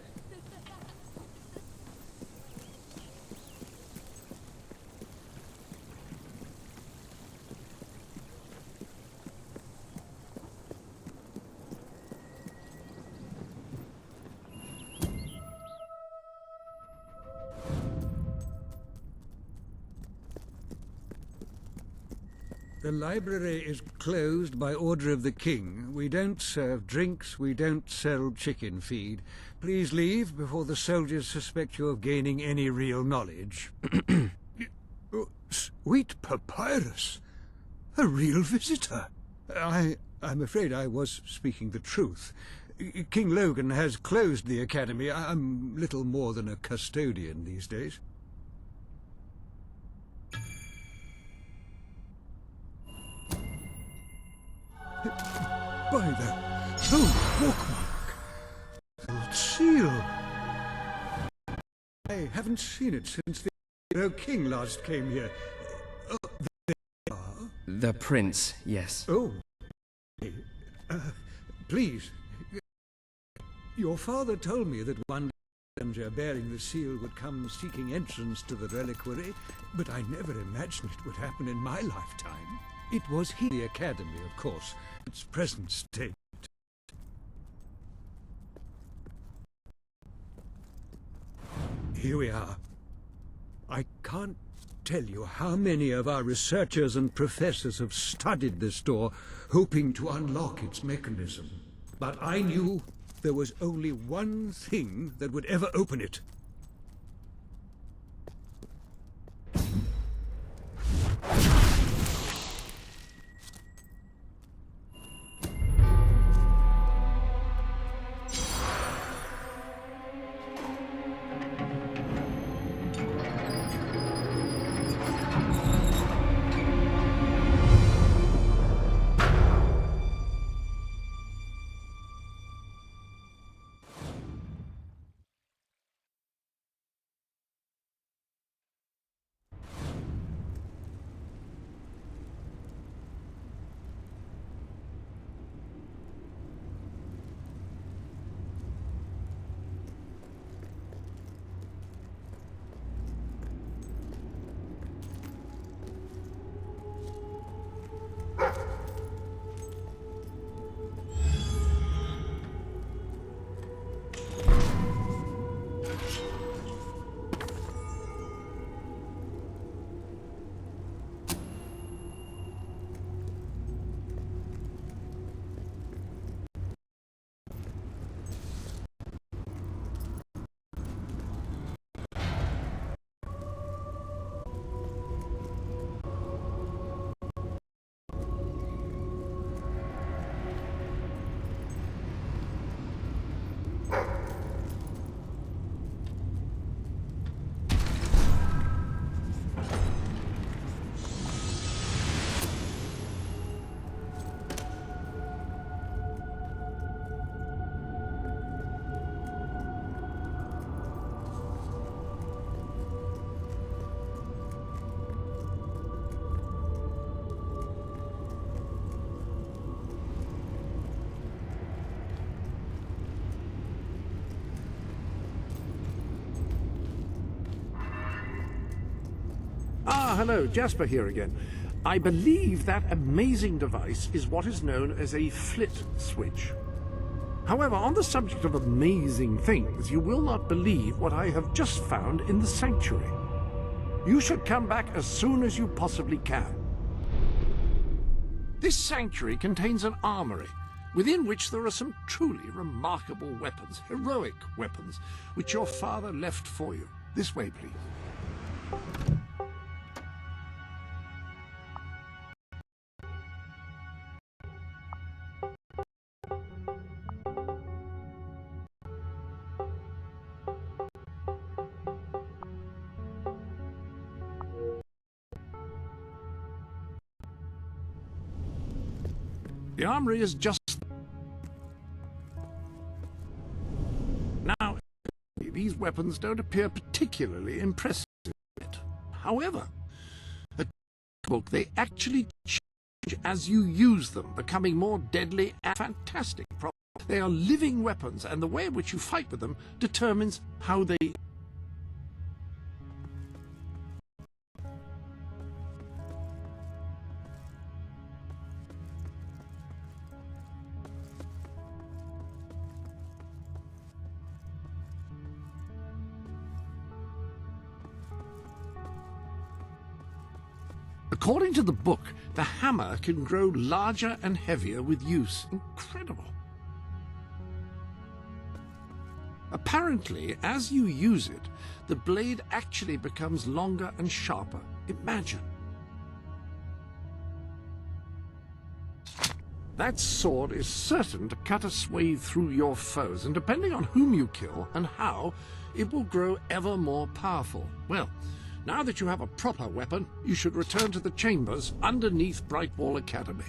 The library is closed by order of the king. We don't serve drinks, we don't sell chicken feed. Please leave before the soldiers suspect you of gaining any real knowledge. Oh, sweet papyrus! A real visitor! I'm afraid I was speaking the truth. King Logan has closed the academy. I'm little more than a custodian these days. By the holy bookmark! Old seal! I haven't seen it since the king last came here. Oh, there you are. The prince, yes. Oh. Please. Your father told me that one messenger bearing the seal would come seeking entrance to the reliquary, but I never imagined it would happen in my lifetime. It was the academy, of course, its present state. Here we are. I can't tell you how many of our researchers and professors have studied this door, hoping to unlock its mechanism. But I knew there was only one thing that would ever open it. Ah, hello, Jasper here again. I believe that amazing device is what is known as a flit switch. However, on the subject of amazing things, you will not believe what I have just found in the sanctuary. You should come back as soon as you possibly can. This sanctuary contains an armory, within which there are some truly remarkable weapons, heroic weapons, which your father left for you. This way, please. The armory is just... Now, these weapons don't appear particularly impressive yet. However, a book, they actually change as you use them, becoming more deadly and fantastic. They are living weapons, and the way in which you fight with them determines how they... According to the book, the hammer can grow larger and heavier with use. Incredible. Apparently, as you use it, the blade actually becomes longer and sharper. Imagine. That sword is certain to cut a swathe through your foes, and depending on whom you kill and how, it will grow ever more powerful. Well, now that you have a proper weapon, you should return to the chambers underneath Brightwall Academy.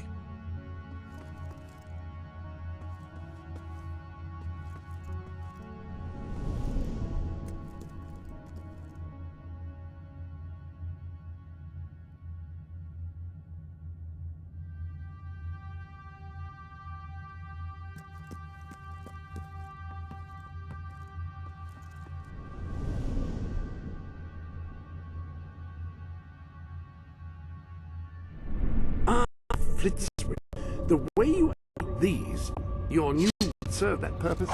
Flitzwick. The way you ate these, your new would serve that purpose.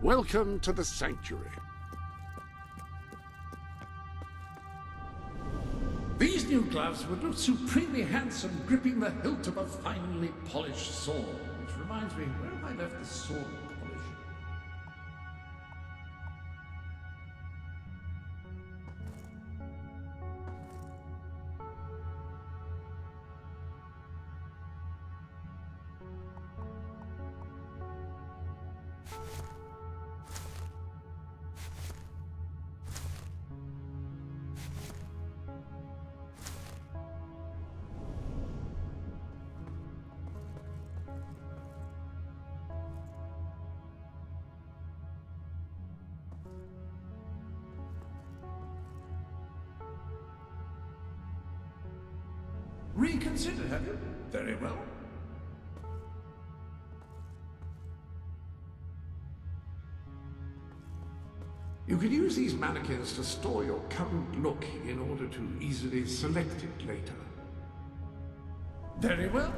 Welcome to the Sanctuary. These new gloves would look supremely handsome gripping the hilt of a finely polished sword. Which reminds me, where have I left the sword polish? Reconsider, have you? Very well. You can use these mannequins to store your current look in order to easily select it later. Very well.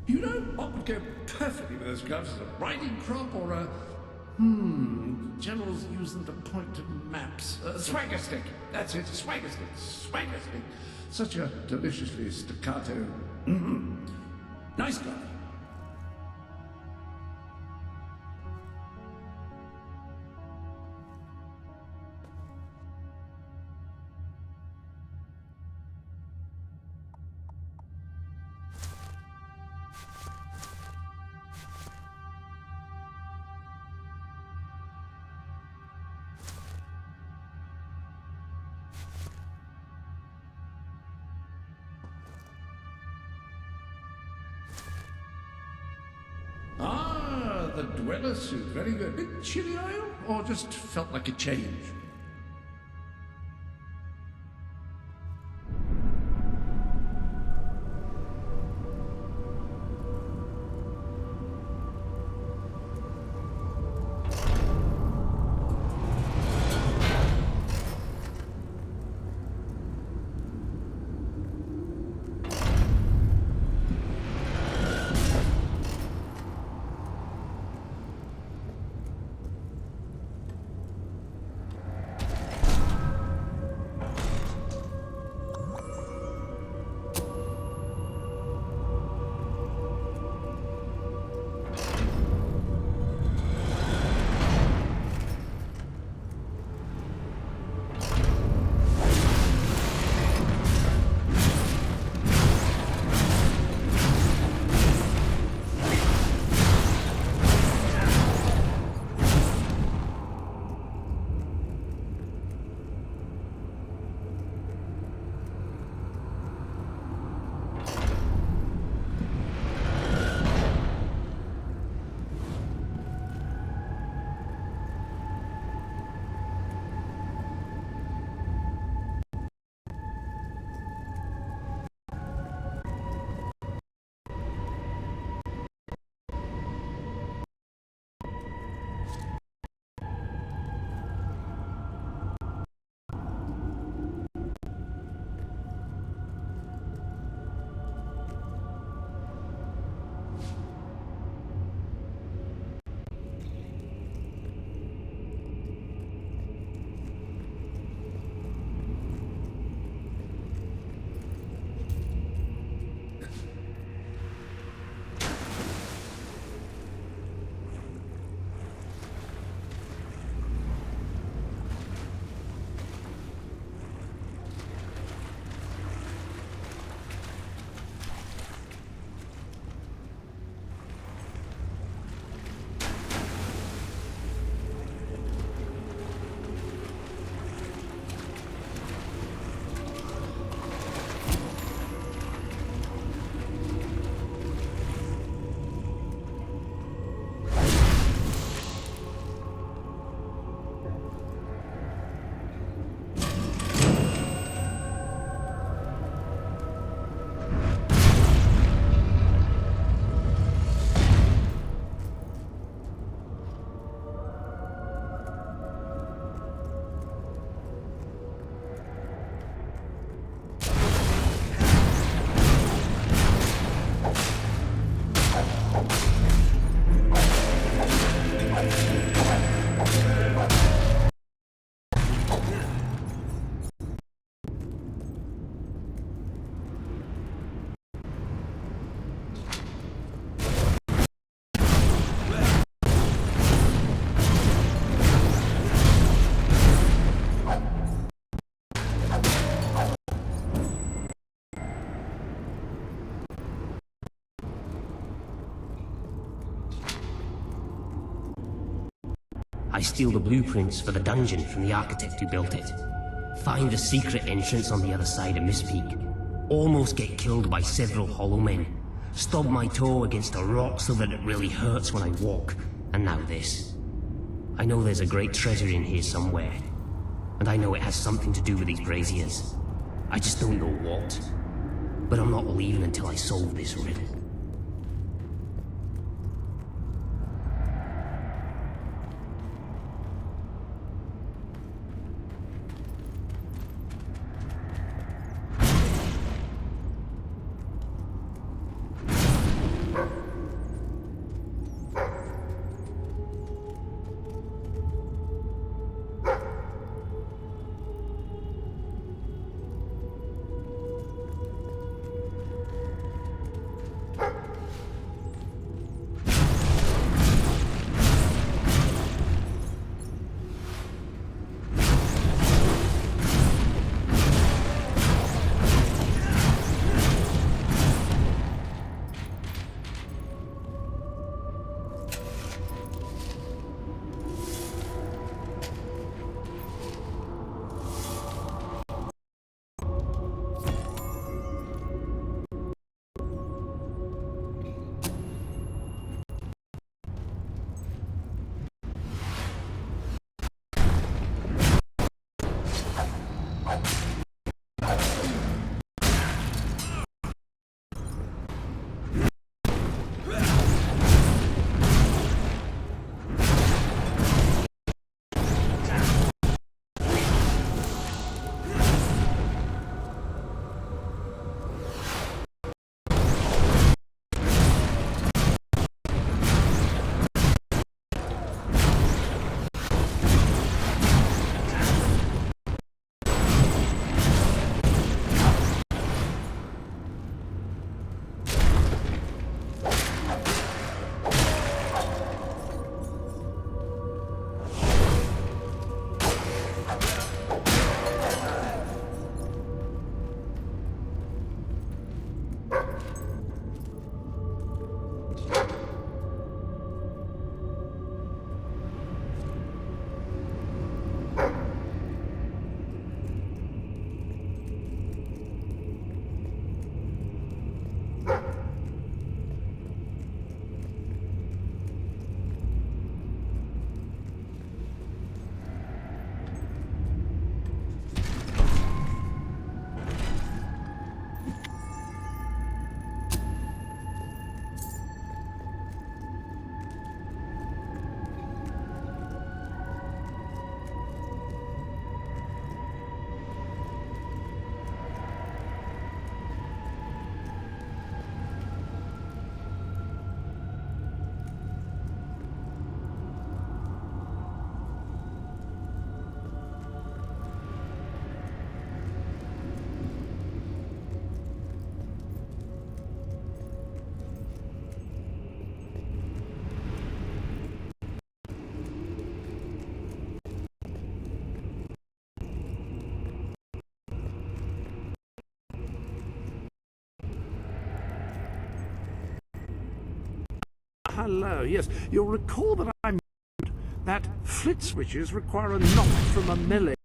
You know what would go perfectly with those gloves is a riding crop or a... Generals use them to point to maps. Swagger stick. That's it, swagger stick. Swagger stick. Such a deliciously staccato... Nice glove. Ah, the dweller suit. Very good. Bit chilly, are you? Or just felt like a change? I steal the blueprints for the dungeon from the architect who built it. Find the secret entrance on the other side of Mistpeak. Almost get killed by several hollow men. Stub my toe against a rock so that it really hurts when I walk. And now this. I know there's a great treasure in here somewhere. And I know it has something to do with these braziers. I just don't know what. But I'm not leaving until I solve this riddle. Hello, yes. You'll recall that I mentioned that flit switches require a knock from a melee.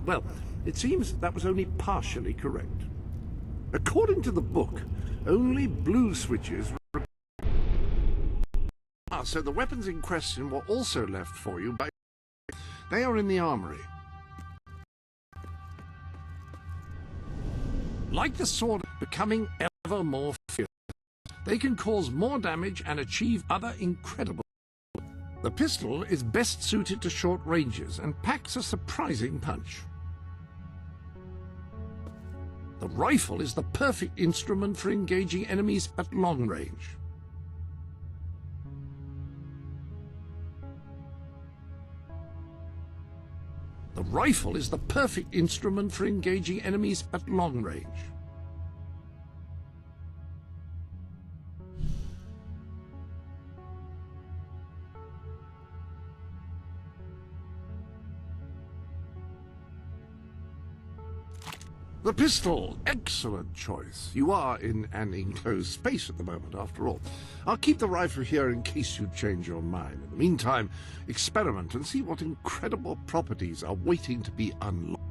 Well, it seems that was only partially correct. According to the book, only blue switches... so the weapons in question were also left for you by... They are in the armory. Like the sword, becoming ever more fierce. They can cause more damage and achieve other incredible... The pistol is best suited to short ranges and packs a surprising punch. The rifle is the perfect instrument for engaging enemies at long range. The rifle is the perfect instrument for engaging enemies at long range. The pistol, excellent choice. You are in an enclosed space at the moment, after all. I'll keep the rifle here in case you change your mind. In the meantime, experiment and see what incredible properties are waiting to be unlocked.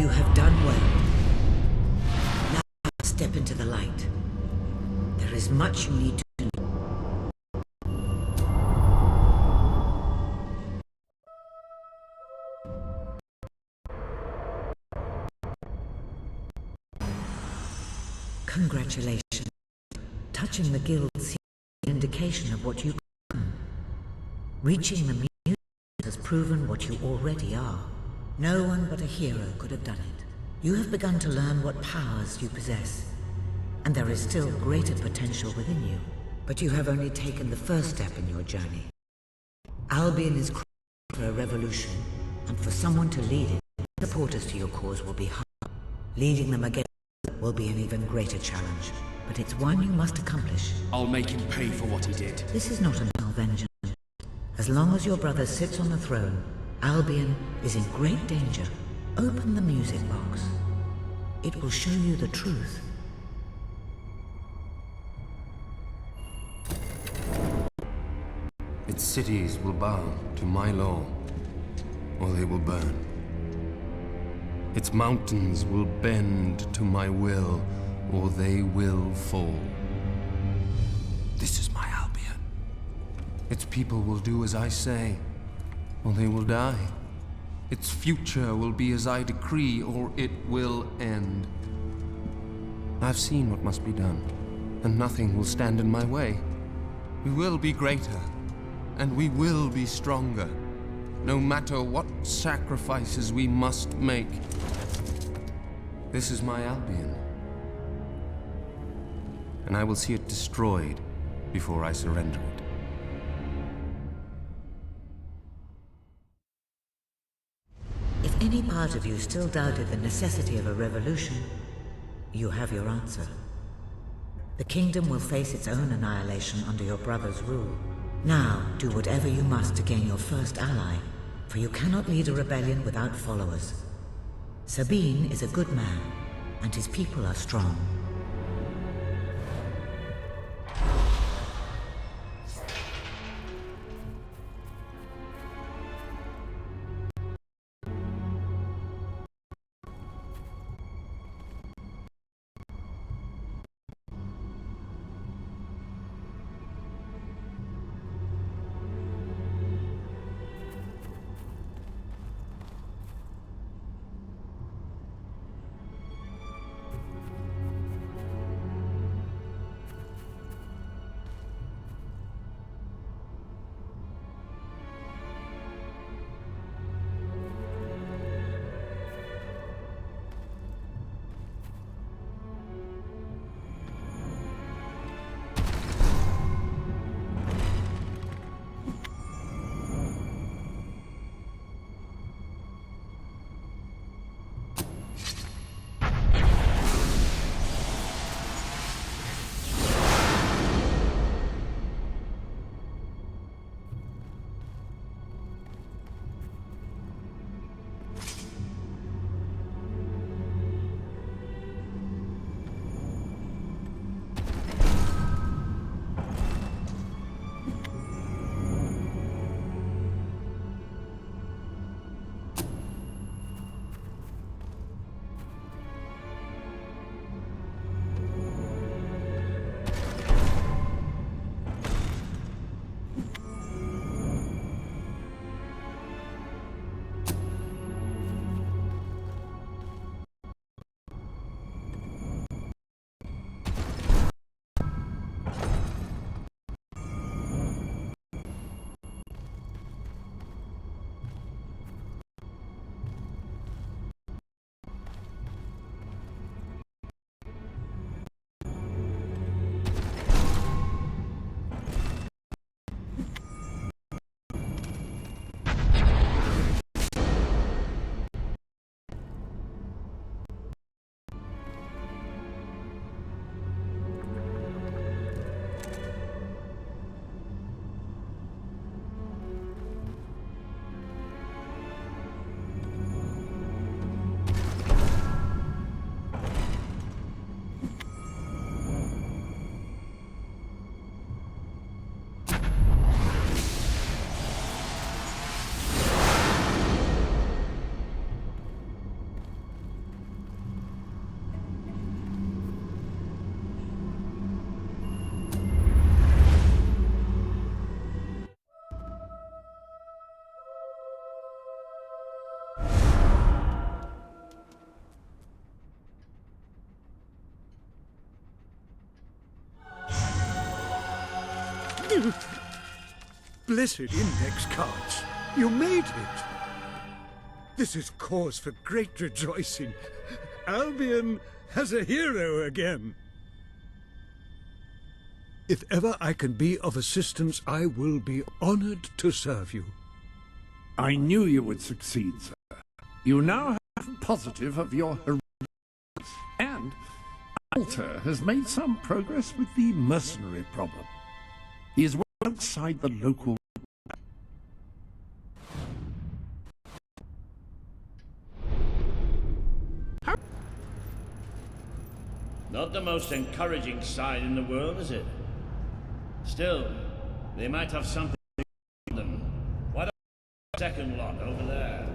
You have done well. Now step into the light. There is much you need to do. Congratulations. Touching the guild seems an indication of what you become. Reaching the music has proven what you already are. No one but a hero could have done it. You have begun to learn what powers you possess, and there is still greater potential within you. But you have only taken the first step in your journey. Albion is crying for a revolution, and for someone to lead it, supporters to your cause will be hard. Leading them against will be an even greater challenge, but it's one you must accomplish. I'll make him pay for what he did. This is not a vengeance. As long as your brother sits on the throne, Albion is in great danger. Open the music box. It will show you the truth. Its cities will bow to my law, or they will burn. Its mountains will bend to my will, or they will fall. This is my Albion. Its people will do as I say, or they will die. Its future will be as I decree, or it will end. I've seen what must be done, and nothing will stand in my way. We will be greater, and we will be stronger, no matter what sacrifices we must make. This is my Albion, and I will see it destroyed before I surrender it. If any part of you still doubted the necessity of a revolution, you have your answer. The kingdom will face its own annihilation under your brother's rule. Now, do whatever you must to gain your first ally, for you cannot lead a rebellion without followers. Sabine is a good man, and his people are strong. Blessed index cards. You made it. This is cause for great rejoicing. Albion has a hero again. If ever I can be of assistance, I will be honored to serve you. I knew you would succeed, sir. You now have positive of your heredity, and Alter has made some progress with the mercenary problem. He is well outside the local. Not the most encouraging sign in the world, is it? Still, they might have something to them. Why don't the second lot over there?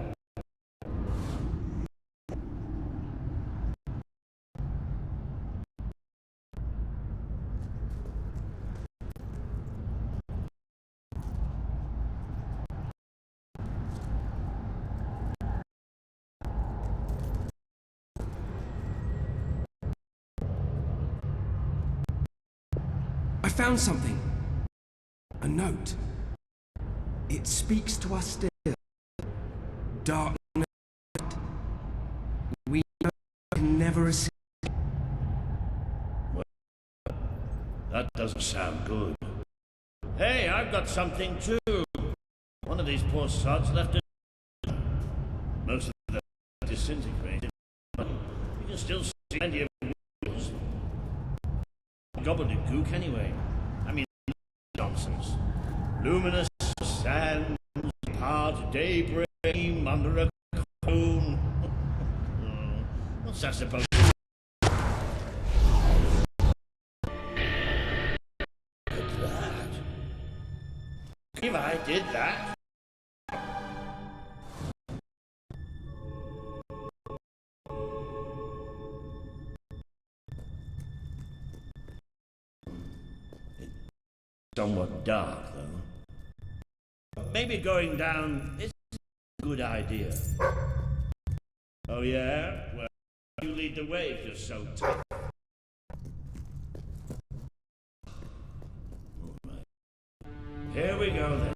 I found something. A note. It speaks to us still. Dark night. We can never escape. Well, that doesn't sound good. Hey, I've got something too. One of these poor sods left it. Most of them disintegrated. You can still see plenty of wheels. Gobbledygook anyway. I mean, nonsense. Luminous sands, hard daybreak, under a cocoon. What's that supposed to be? Look at that. If I did that. Somewhat dark, though. Maybe going down is a good idea. Oh, yeah? Well, you lead the way if you're so tough. All right. Here we go, then.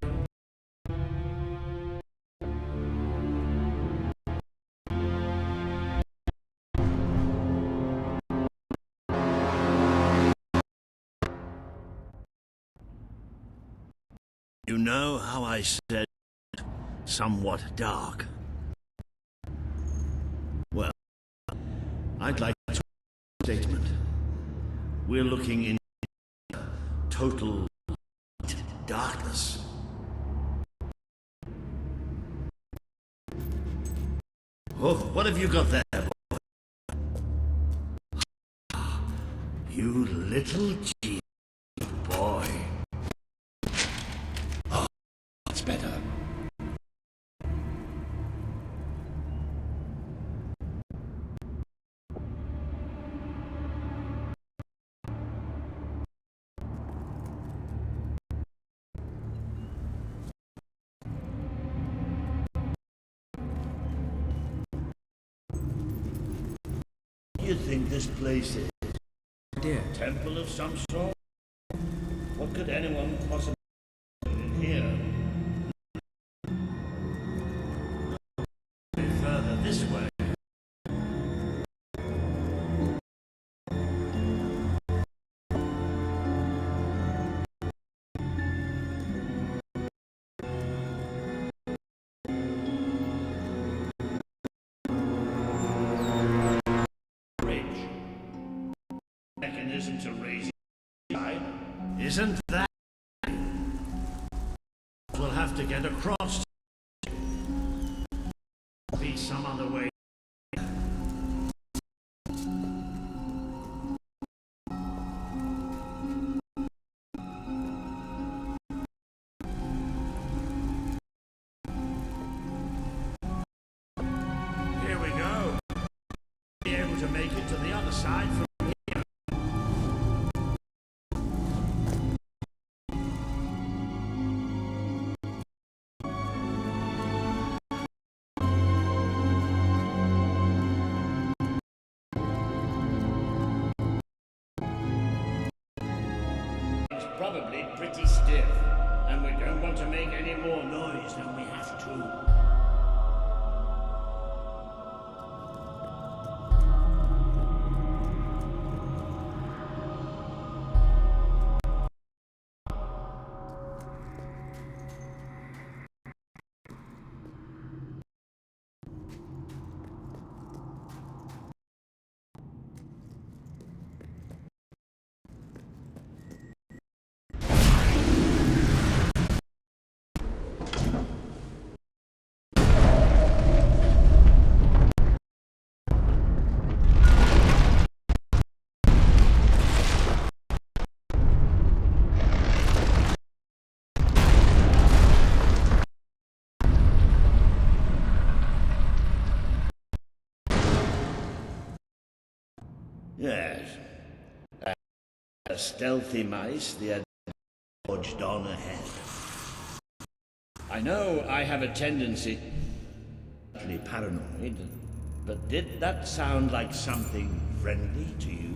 You know how I said somewhat dark? Well, I'd like to make a statement. We're looking in total darkness. Oh, what have you got there, boy? You little cheap boy. Better. What do you think this place is? Dear. Temple of some sort? What could anyone possibly do in here? Further this way. Bridge. Mechanism to raise the tide. Isn't that? We'll have to get across. Be some other way. Here we go. Be able to make it to the other side from here. probably pretty stiff, and we don't want to make any more noise than we have to. Yes. Stealthy mice, they had forged on ahead. I know I have a tendency to be paranoid, but did that sound like something friendly to you?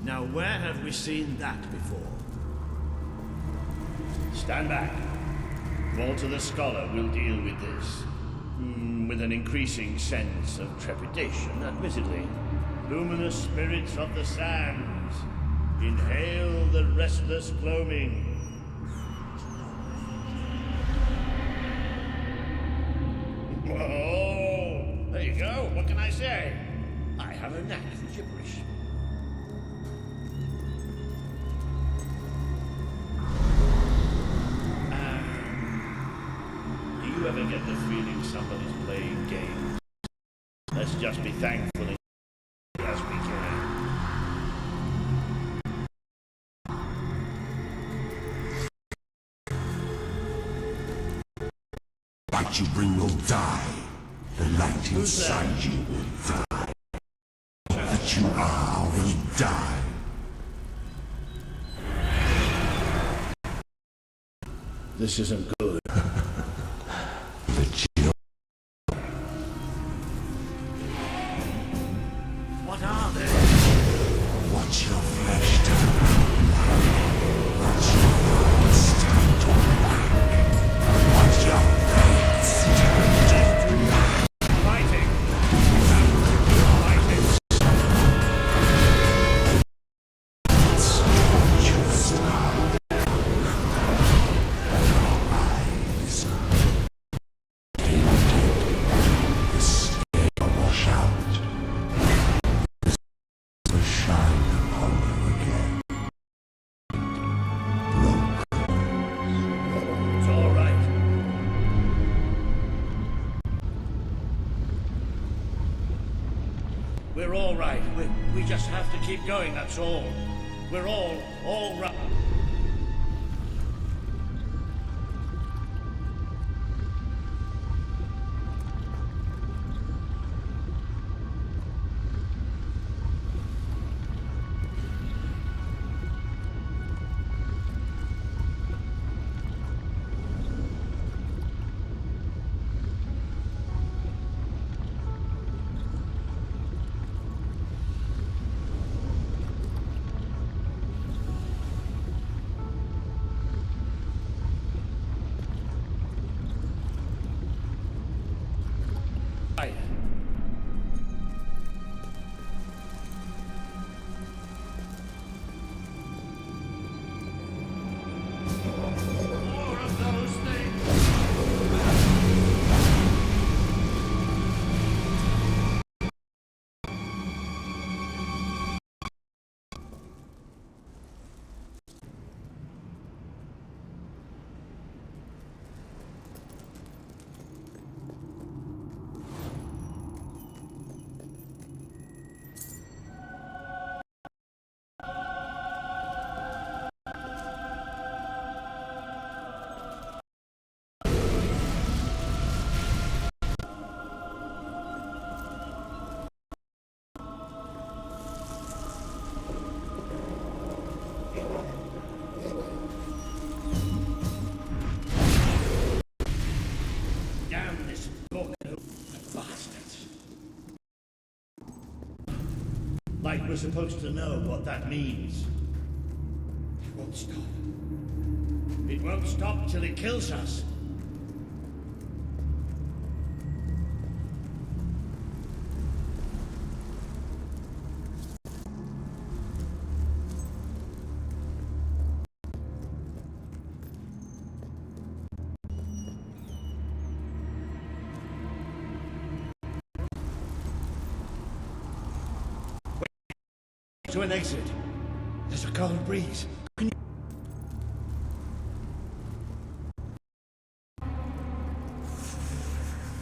Now, where have we seen that before? Stand back. Walter the Scholar will deal with this. With an increasing sense of trepidation, admittedly. Luminous spirits of the sands, inhale the restless gloaming. Whoa! There you go. What can I say? I have a knack for gibberish. Do you ever get the feeling somebody's playing games? Let's just be thankful as we can. What you bring will die. The light inside you will die. What you are will die. This isn't good. What are they? Watch your flesh turn black. Watch your thoughts turn to black. Watch your fates turn to black. Fighting! Torture style. Eyes. The scale wash out. Shine upon you again. It's all right. We're all right. We just have to keep going, that's all. We're all right. Like we're supposed to know what that means. It won't stop. It won't stop till it kills us. To an exit. There's a cold breeze.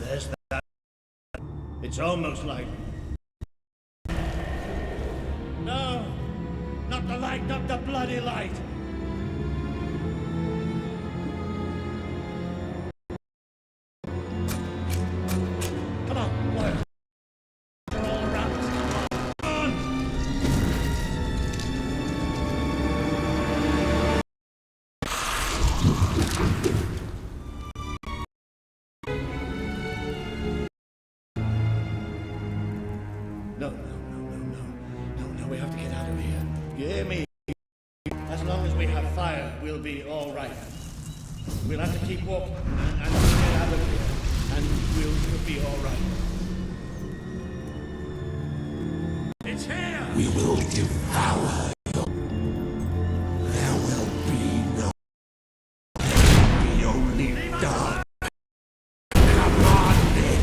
There's that. It's almost like... No! Not the light, not the bloody light! Come on, boys. They're all around us. Come on! No, we have to get out of here. You hear me? As long as we have fire, we'll be all right. We'll have to keep walking and get out of here, and we'll be all right. It's here! We will devour you. There will be no... The only dark. Come on, it!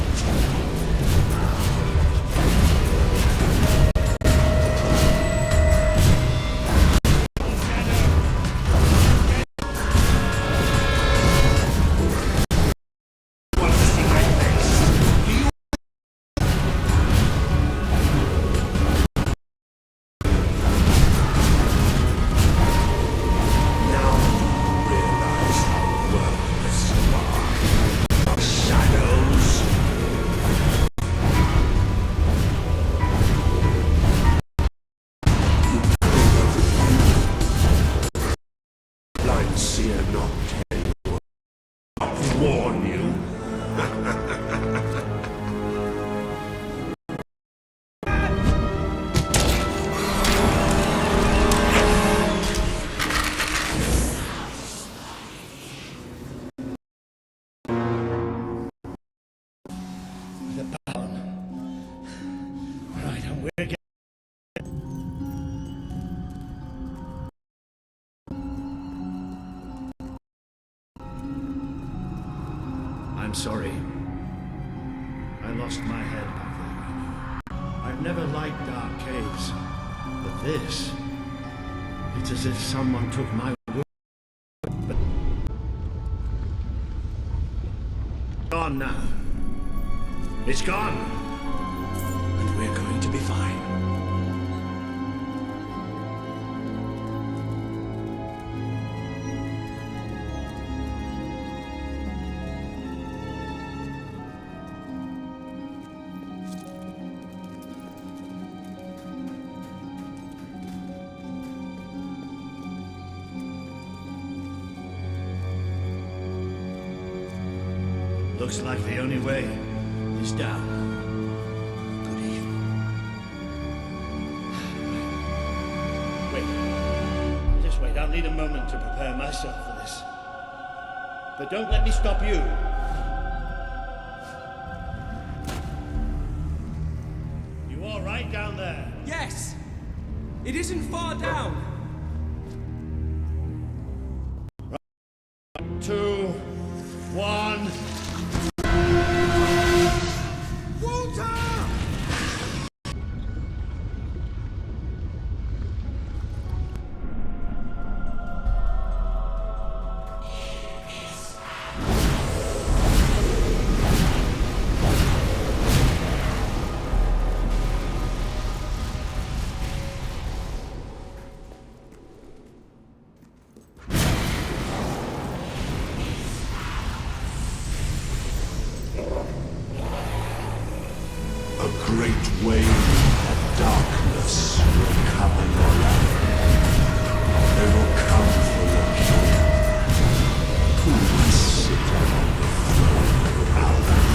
Warn you. The barn. Right, and we're getting... I'm sorry. I lost my head back there. I've never liked dark caves, but this... It's as if someone took my word. But... Gone now. It's gone. And we're going to be fine. Looks like the only way is down. Good evening. Wait. Just wait. I'll need a moment to prepare myself for this. But don't let me stop you. You all right down there? Yes! It isn't far down! 2, 1... A great wave of darkness will come on your land. They will come for your king, who will sit on the throne of Albion.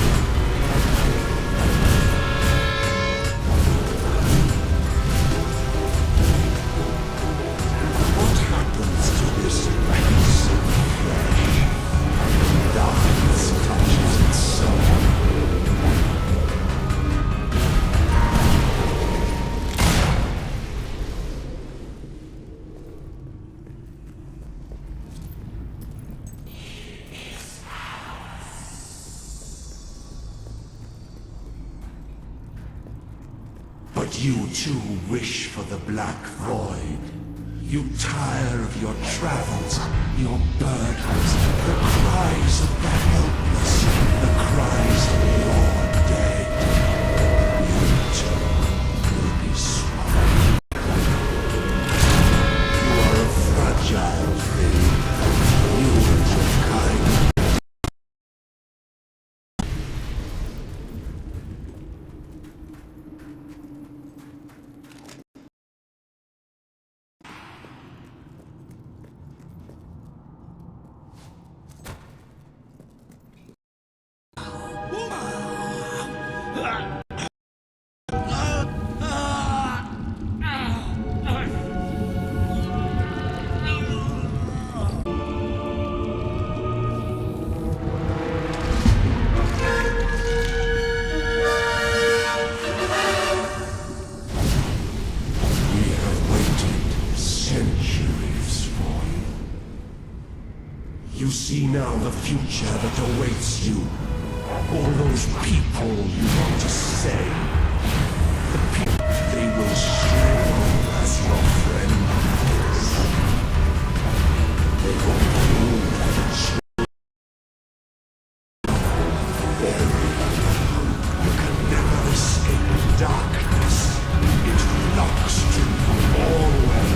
But you too wish for the Black Void. You tire of your travels, your burdens, the cries of the helpless, the cries of your dead. You too will be swallowed. You are a fragile thing. You and your kind. You see now the future that awaits you. All those people you want to save. The people they will shrivel as your friends. They will prove that you can never escape darkness. It locks to you always.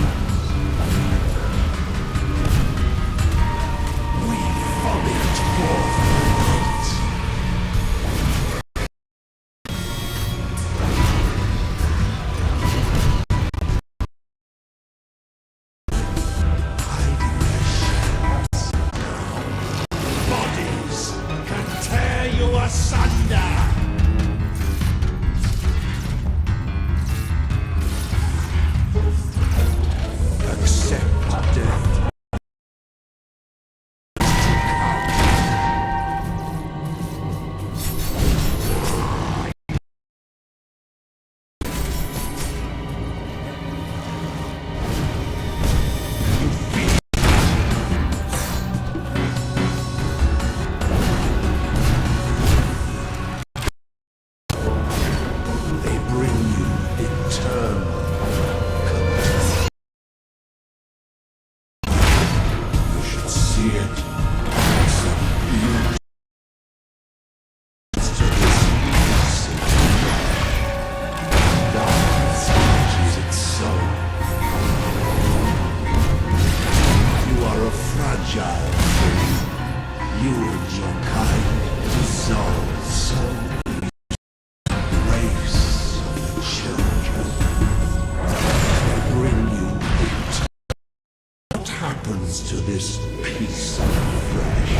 To this piece of flesh.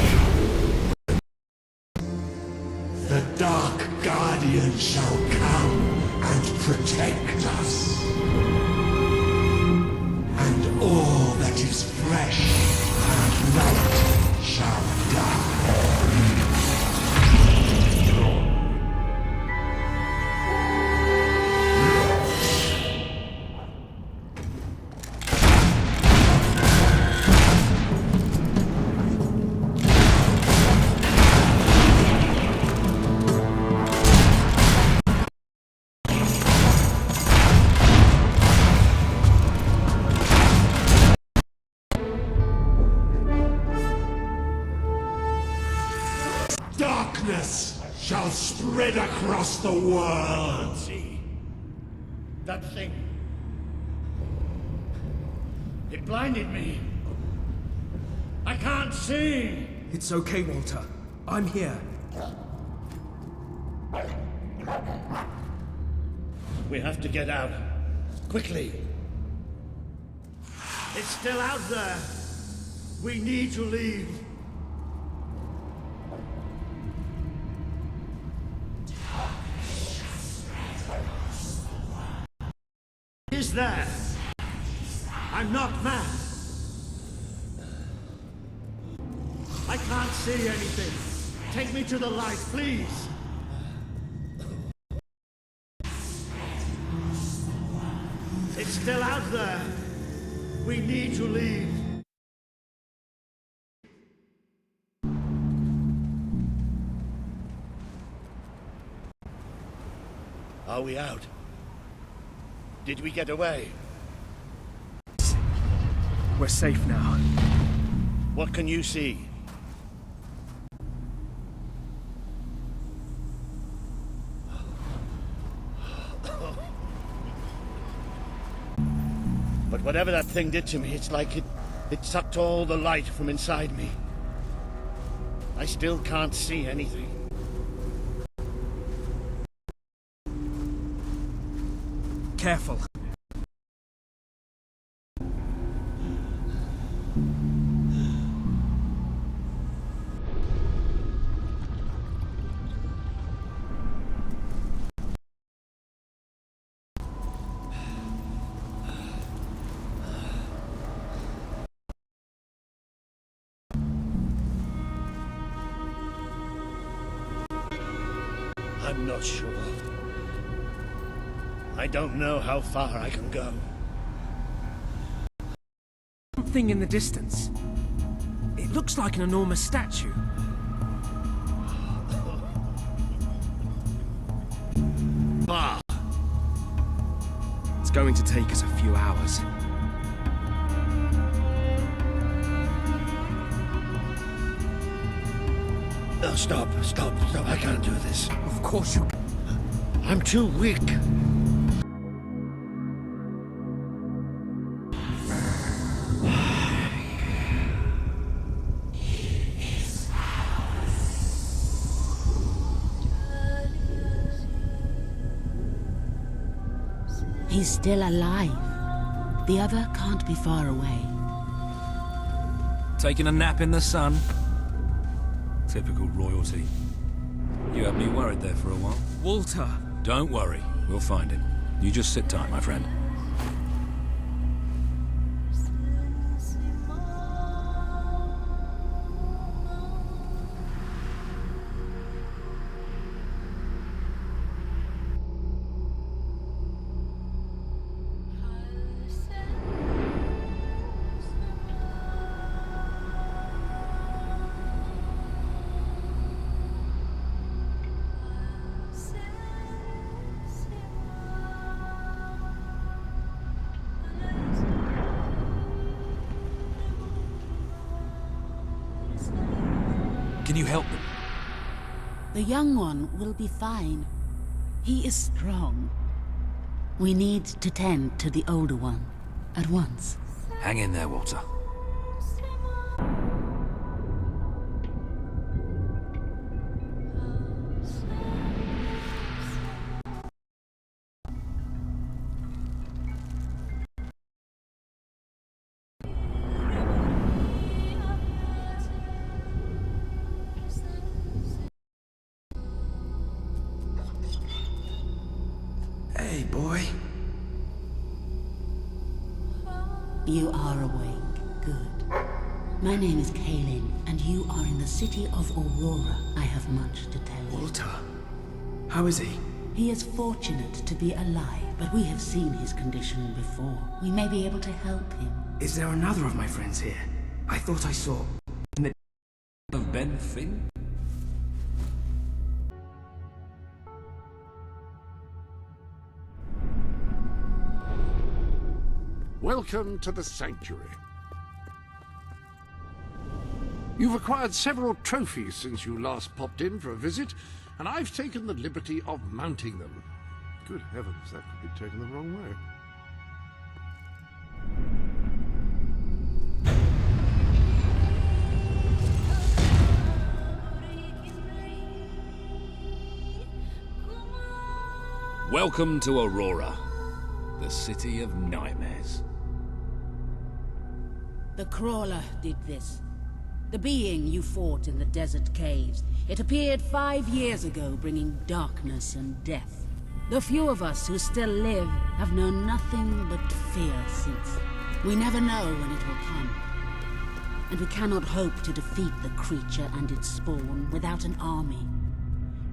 The Dark Guardian shall come and protect us. And all that is flesh and light shall die. Darkness shall spread across the world. See that thing? It blinded me. I can't see. It's okay, Walter. I'm here. We have to get out. Quickly. It's still out there. We need to leave. Is there? I'm not mad. I can't see anything. Take me to the light, please. It's still out there. We need to leave. Are we out? Did we get away? We're safe now. What can you see? But whatever that thing did to me, it's like it sucked all the light from inside me. I still can't see anything. Careful. I'm not sure. I don't know how far I can go. Something in the distance. It looks like an enormous statue. Far. It's going to take us a few hours. No, stop. I can't do this. Of course you can. I'm too weak. He's still alive. The other can't be far away. Taking a nap in the sun? Typical royalty. You had me worried there for a while. Walter! Don't worry, we'll find him. You just sit tight, my friend. Can you help them? The young one will be fine. He is strong. We need to tend to the older one at once. Hang in there, Walter. Hey, boy. You are awake. Good. My name is Kaelin, and you are in the city of Aurora. I have much to tell you. Walter. How is he? He is fortunate to be alive, but we have seen his condition before. We may be able to help him. Is there another of my friends here? I thought I saw... Of Ben Finn? Welcome to the Sanctuary. You've acquired several trophies since you last popped in for a visit, and I've taken the liberty of mounting them. Good heavens, that could be taken the wrong way. Welcome to Aurora, the city of nightmares. The Crawler did this. The being you fought in the desert caves. It appeared 5 years ago, bringing darkness and death. The few of us who still live have known nothing but fear since. We never know when it will come. And we cannot hope to defeat the creature and its spawn without an army.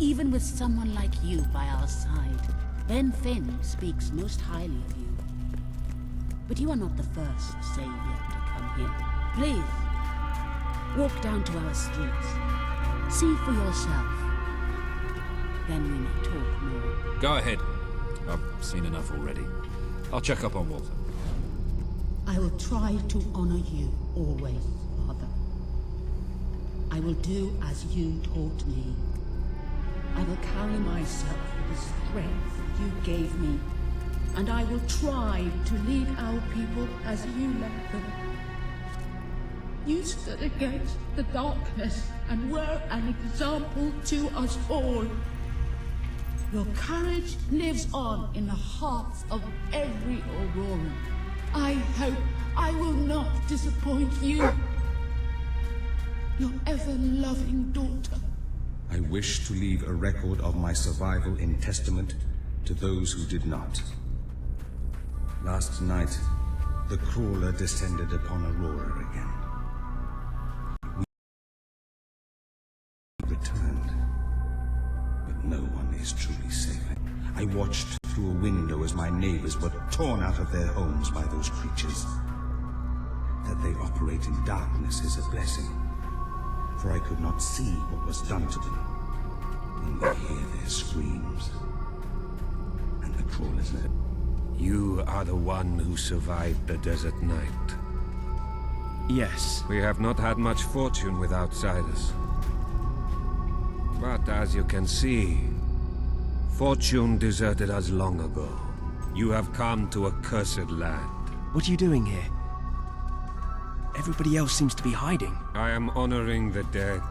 Even with someone like you by our side, Ben Finn speaks most highly of you. But you are not the first savior to come here. Please, walk down to our streets. See for yourself. Then we may talk more. Go ahead. I've seen enough already. I'll check up on Walter. I will try to honor you always, Father. I will do as you taught me. I will carry myself with the strength you gave me, and I will try to lead our people as you led them. You stood against the darkness and were an example to us all. Your courage lives on in the hearts of every Auroran. I hope I will not disappoint you. Your ever-loving daughter. I wish to leave a record of my survival in testament to those who did not. Last night, the crawler descended upon Aurora again. We returned, but no one is truly safe. I watched through a window as my neighbors were torn out of their homes by those creatures. That they operate in darkness is a blessing, for I could not see what was done to them. Only hear their screams, and the crawlers. You are the one who survived the desert night. Yes. We have not had much fortune with outsiders. But as you can see, fortune deserted us long ago. You have come to a cursed land. What are you doing here? Everybody else seems to be hiding. I am honoring the dead.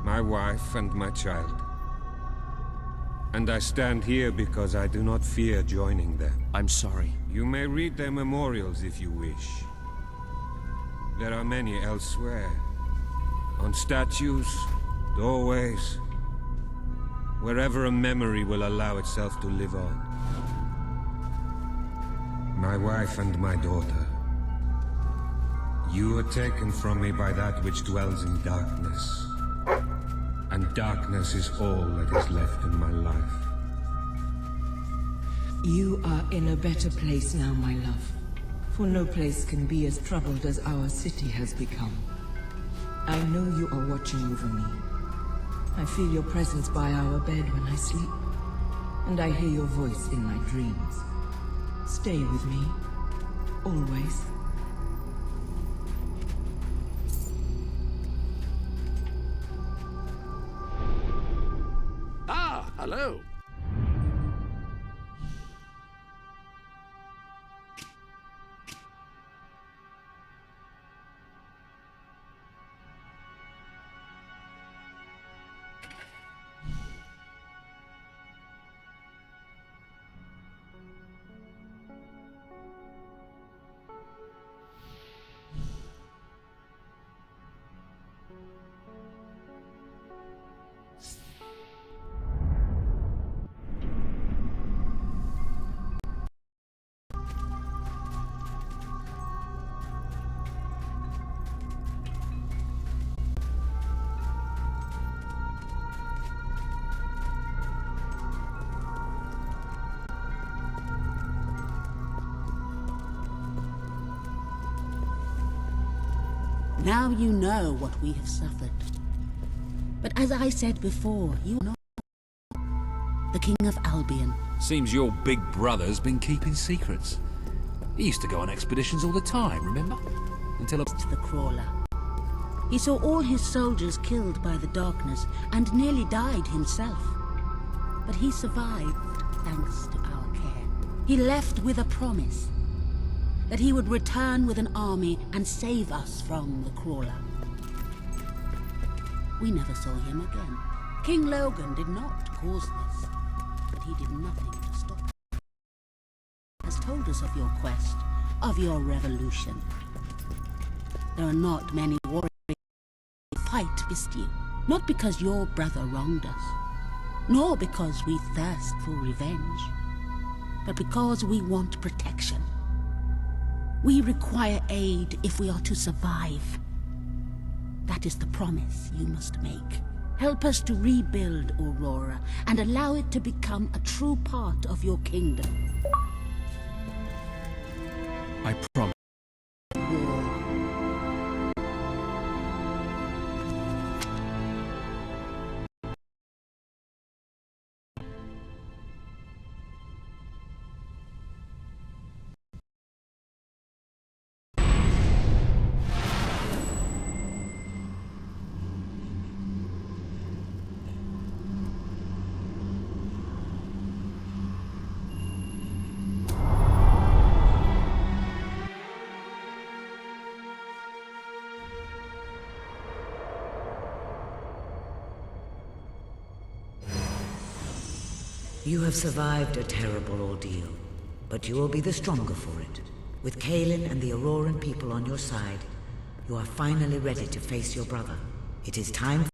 My wife and my child. And I stand here because I do not fear joining them. I'm sorry. You may read their memorials if you wish. There are many elsewhere. On statues, doorways, wherever a memory will allow itself to live on. My wife and my daughter. You are taken from me by that which dwells in darkness. And darkness is all that is left in my life. You are in a better place now, my love. For no place can be as troubled as our city has become. I know you are watching over me. I feel your presence by our bed when I sleep. And I hear your voice in my dreams. Stay with me. Always. Ah, hello. Now you know what we have suffered. But as I said before, you are not the King of Albion. Seems your big brother's been keeping secrets. He used to go on expeditions all the time, remember? Until the crawler. He saw all his soldiers killed by the darkness and nearly died himself. But he survived thanks to our care. He left with a promise that he would return with an army and save us from the crawler. We never saw him again. King Logan did not cause this, but he did nothing to stop it. He has told us of your quest, of your revolution. There are not many warriors who fight against you, not because your brother wronged us, nor because we thirst for revenge, but because we want protection. We require aid if we are to survive. That is the promise you must make. Help us to rebuild Aurora and allow it to become a true part of your kingdom. I promise. You have survived a terrible ordeal, but you will be the stronger for it. With Kaelin and the Auroran people on your side, you are finally ready to face your brother. It is time.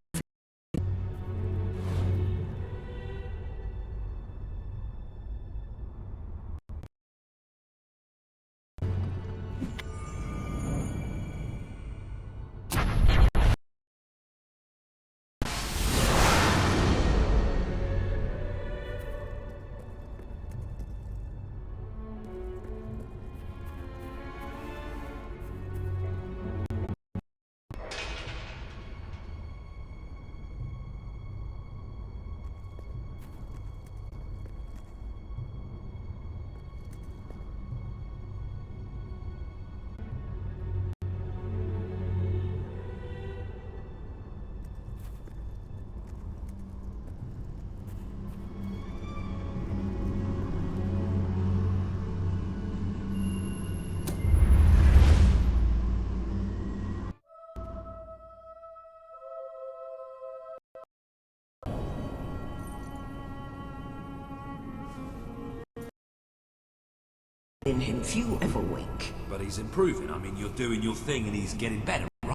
In him, few ever wake. But he's improving. I mean, you're doing your thing and he's getting better, right?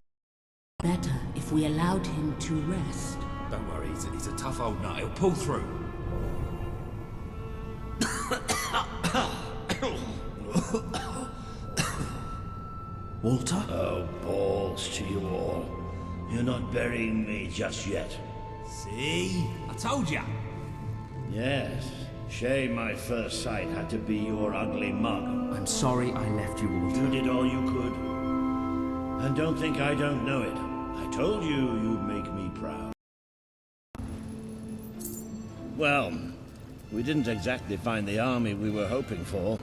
Better if we allowed him to rest. Don't worry, he's a tough old nut. He'll pull through. Walter? Oh, balls to you all. You're not burying me just yet. See? I told ya. Yes. Shame my first sight had to be your ugly mug. I'm sorry I left you, Walter. You did all you could. And don't think I don't know it. I told you you'd make me proud. Well, we didn't exactly find the army we were hoping for.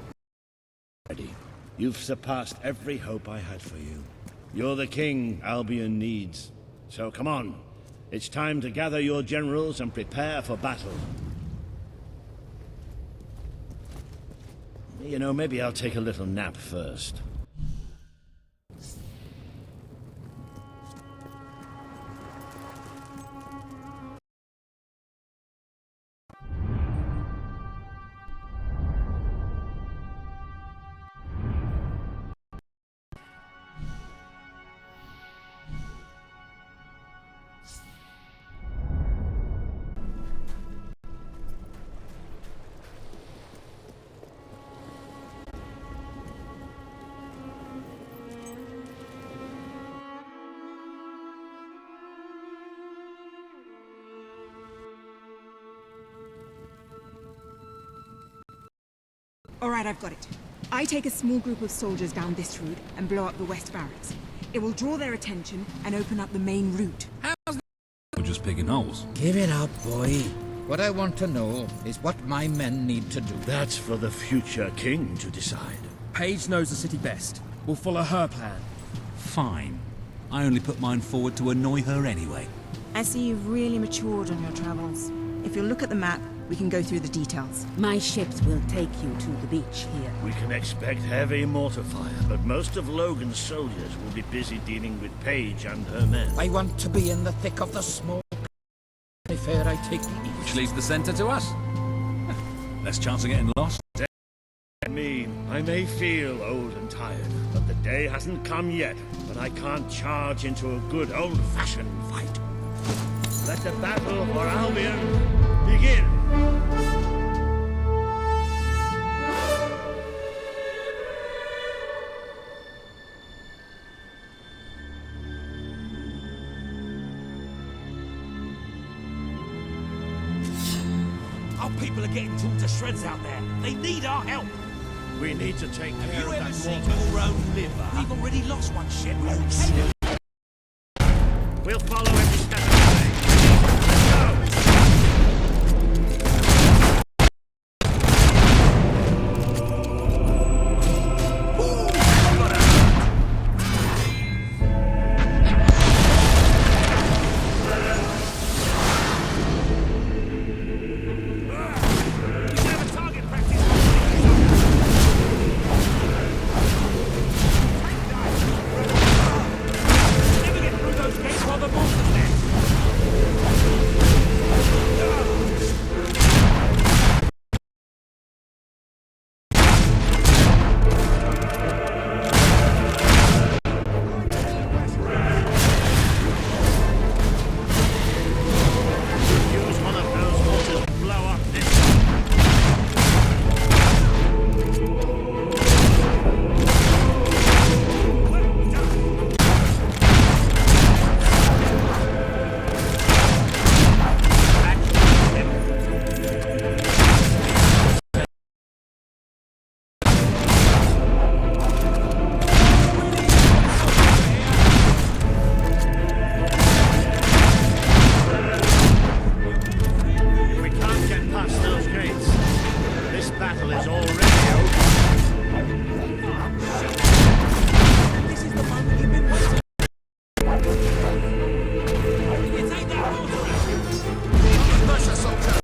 You've surpassed every hope I had for you. You're the king Albion needs. So come on. It's time to gather your generals and prepare for battle. You know, maybe I'll take a little nap first. All right, I've got it. I take a small group of soldiers down this route and blow up the west barracks. It will draw their attention and open up the main route. We're just picking holes. Give it up, boy. What I want to know is what my men need to do. That's for the future king to decide. Paige knows the city best. We'll follow her plan. Fine. I only put mine forward to annoy her anyway. I see you've really matured on your travels. If you'll look at the map, we can go through the details. My ships will take you to the beach here. We can expect heavy mortar fire, but most of Logan's soldiers will be busy dealing with Paige and her men. I want to be in the thick of the smoke. If e'er I take the east. Which leaves the center to us. Less chance of getting lost. Me, I may feel old and tired, but the day hasn't come yet when I can't charge into a good old-fashioned fight. Let the battle for Albion begin! Our people are getting torn to shreds out there. They need our help. We need to take care of that Have you ever seen water. your own liver? We've already lost one ship. We'll follow every step of the way. Let's go! While the monsters is already open. This is the moment you've been waiting. You take that water out. Smash us all down.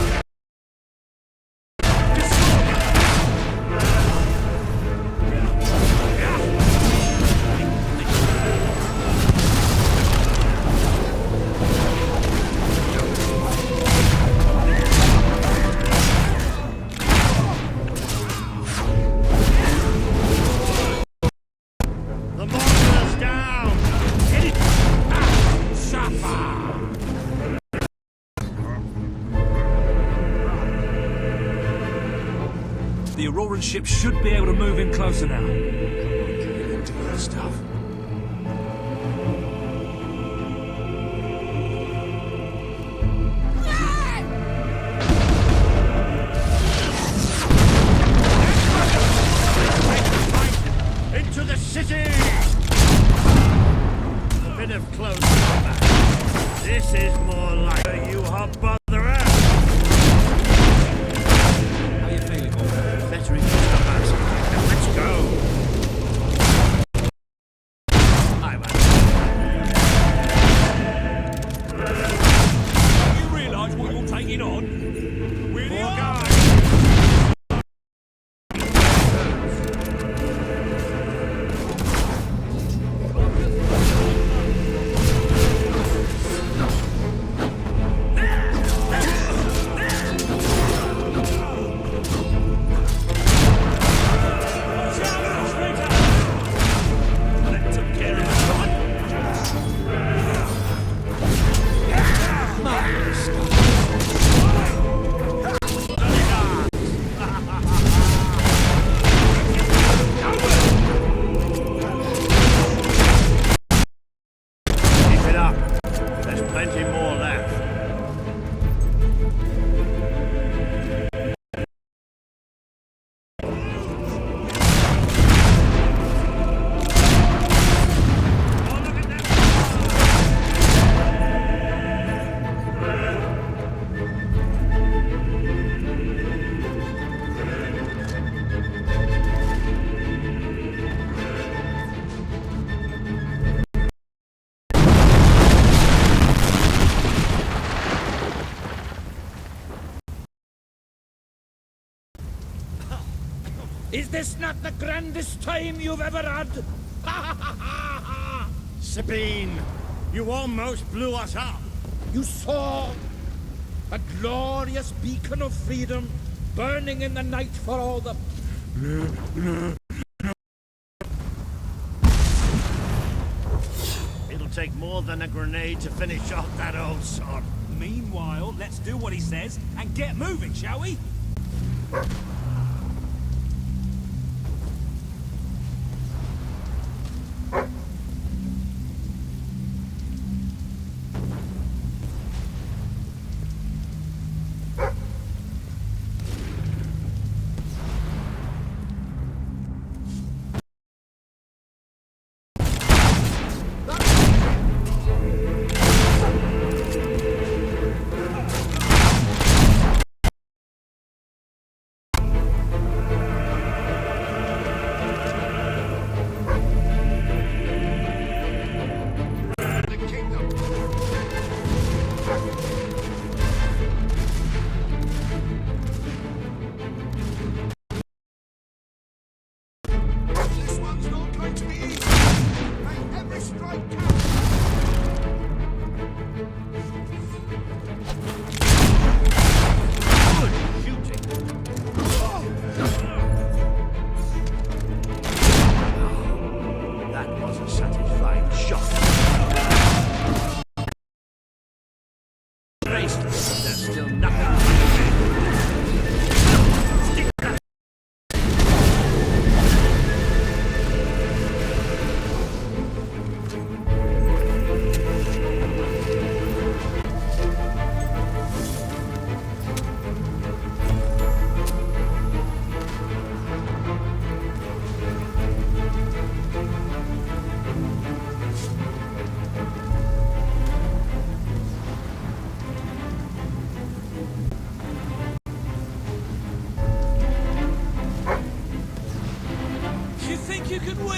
The monster's down! Hit it! The Auroran ship should be able to move in closer now. Into your stuff. Into the city! A bit of close combat. This is more like a you hop bother out. How are you feeling, boy? Better if you stop asking. Now let's go. You realise what you're taking on? We're the guys. Keep it up. There's plenty more left. Is this not the grandest time you've ever had? Sabine, you almost blew us up. You saw a glorious beacon of freedom burning in the night for all the... It'll take more than a grenade to finish off that old sod. Meanwhile, let's do what he says and get moving, shall we?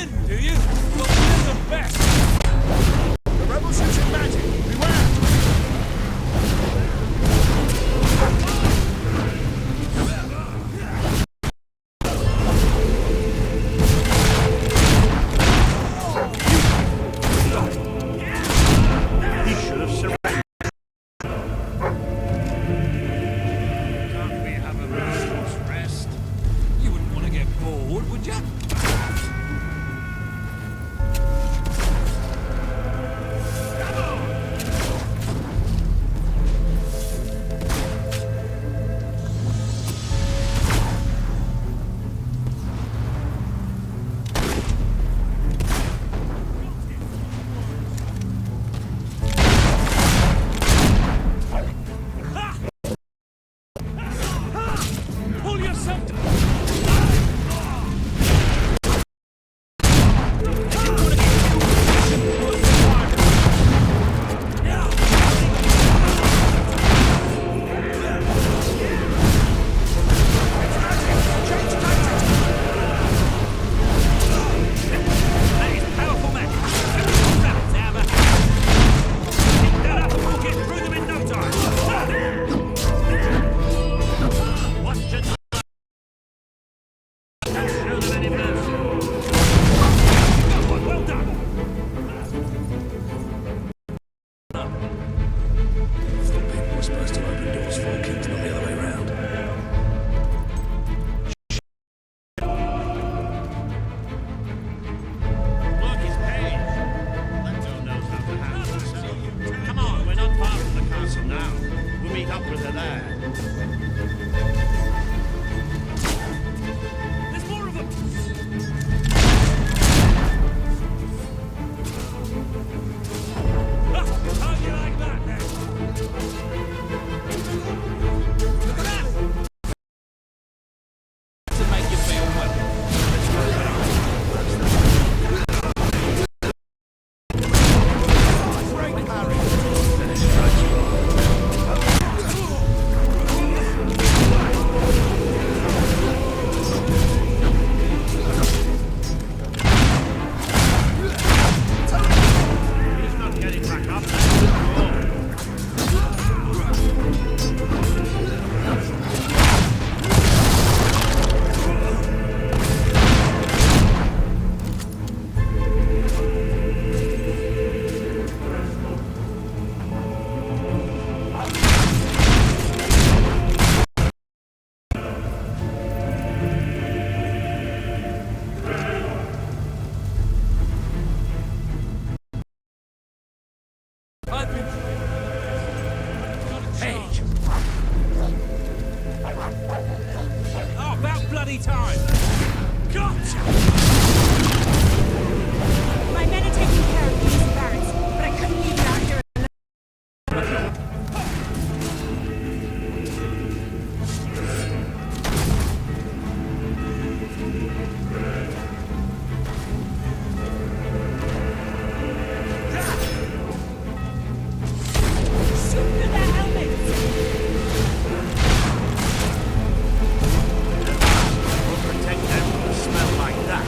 win, do you? Well, we're the best! The rebels using magic! Beware! He should have surrendered. Can't we have a moment's rest? You wouldn't want to get bored, would you? Pull yourself down! That is powerful magic. Rabbits out of a hat. Pick that up and we'll get through them in no time. Watch it. Show them any mercy. Good one, well done. People were supposed to open doors for kings, not the other way round. Look, his page. Leto knows how to handle himself. Come on, we're not far from the castle now. We'll meet up with her there. There's more of them! How do you like that, then? Look at that! To make you feel well. Great Harry! He's not getting back up. Page! Oh, about bloody time! Gotcha! My men are taking care of these barracks, but I couldn't leave you out here alone. Shoot through their helmets! We'll protect them from a smell like that.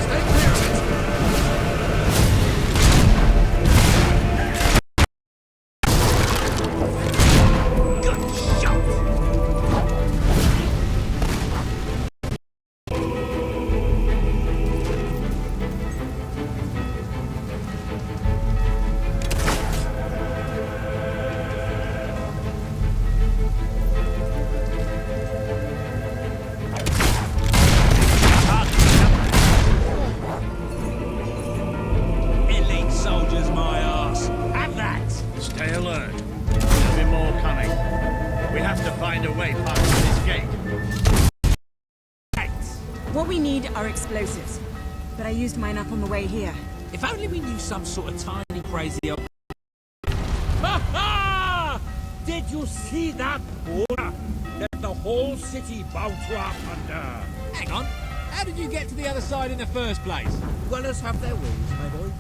Stay clear of it! Good shot! Elite soldiers, my arse! Have that! Stay alert. There'll be more coming. We have to find a way past this gate. What we need are explosives, but I used mine up on the way here. If only we knew some sort of tiny crazy old... Ha ha! Did you see that border that the whole city bowed to up under? Hang on. How did you get to the other side in the first place? Dwellers have their wings, my boy.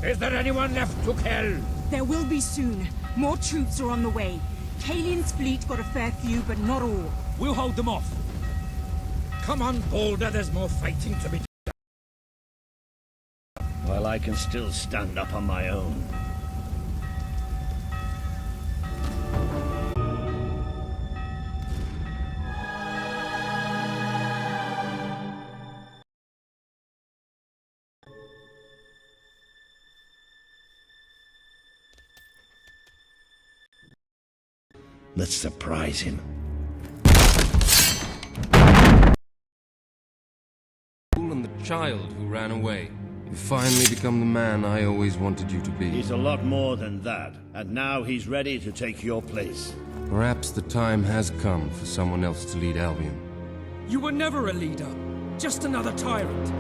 Is there anyone left to kill? There will be soon. More troops are on the way. Kalian's fleet got a fair few, but not all. We'll hold them off. Come on, Boulder, there's more fighting to be done. While I can still stand up on my own. Let's surprise him. And the child who ran away. You finally become the man I always wanted you to be. He's a lot more than that, and now he's ready to take your place. Perhaps the time has come for someone else to lead Albion. You were never a leader, just another tyrant.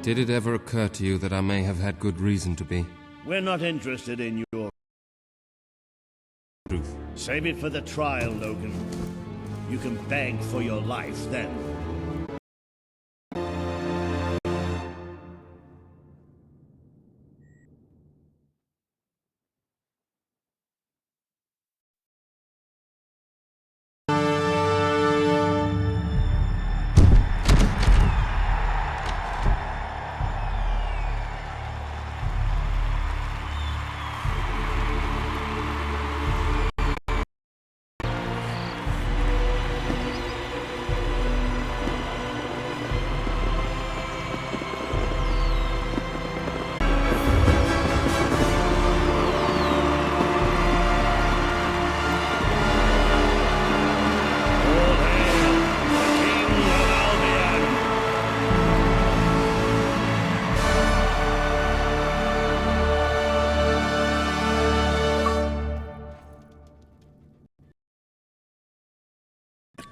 Did it ever occur to you that I may have had good reason to be? We're not interested in your truth. Save it for the trial, Logan. You can beg for your life then.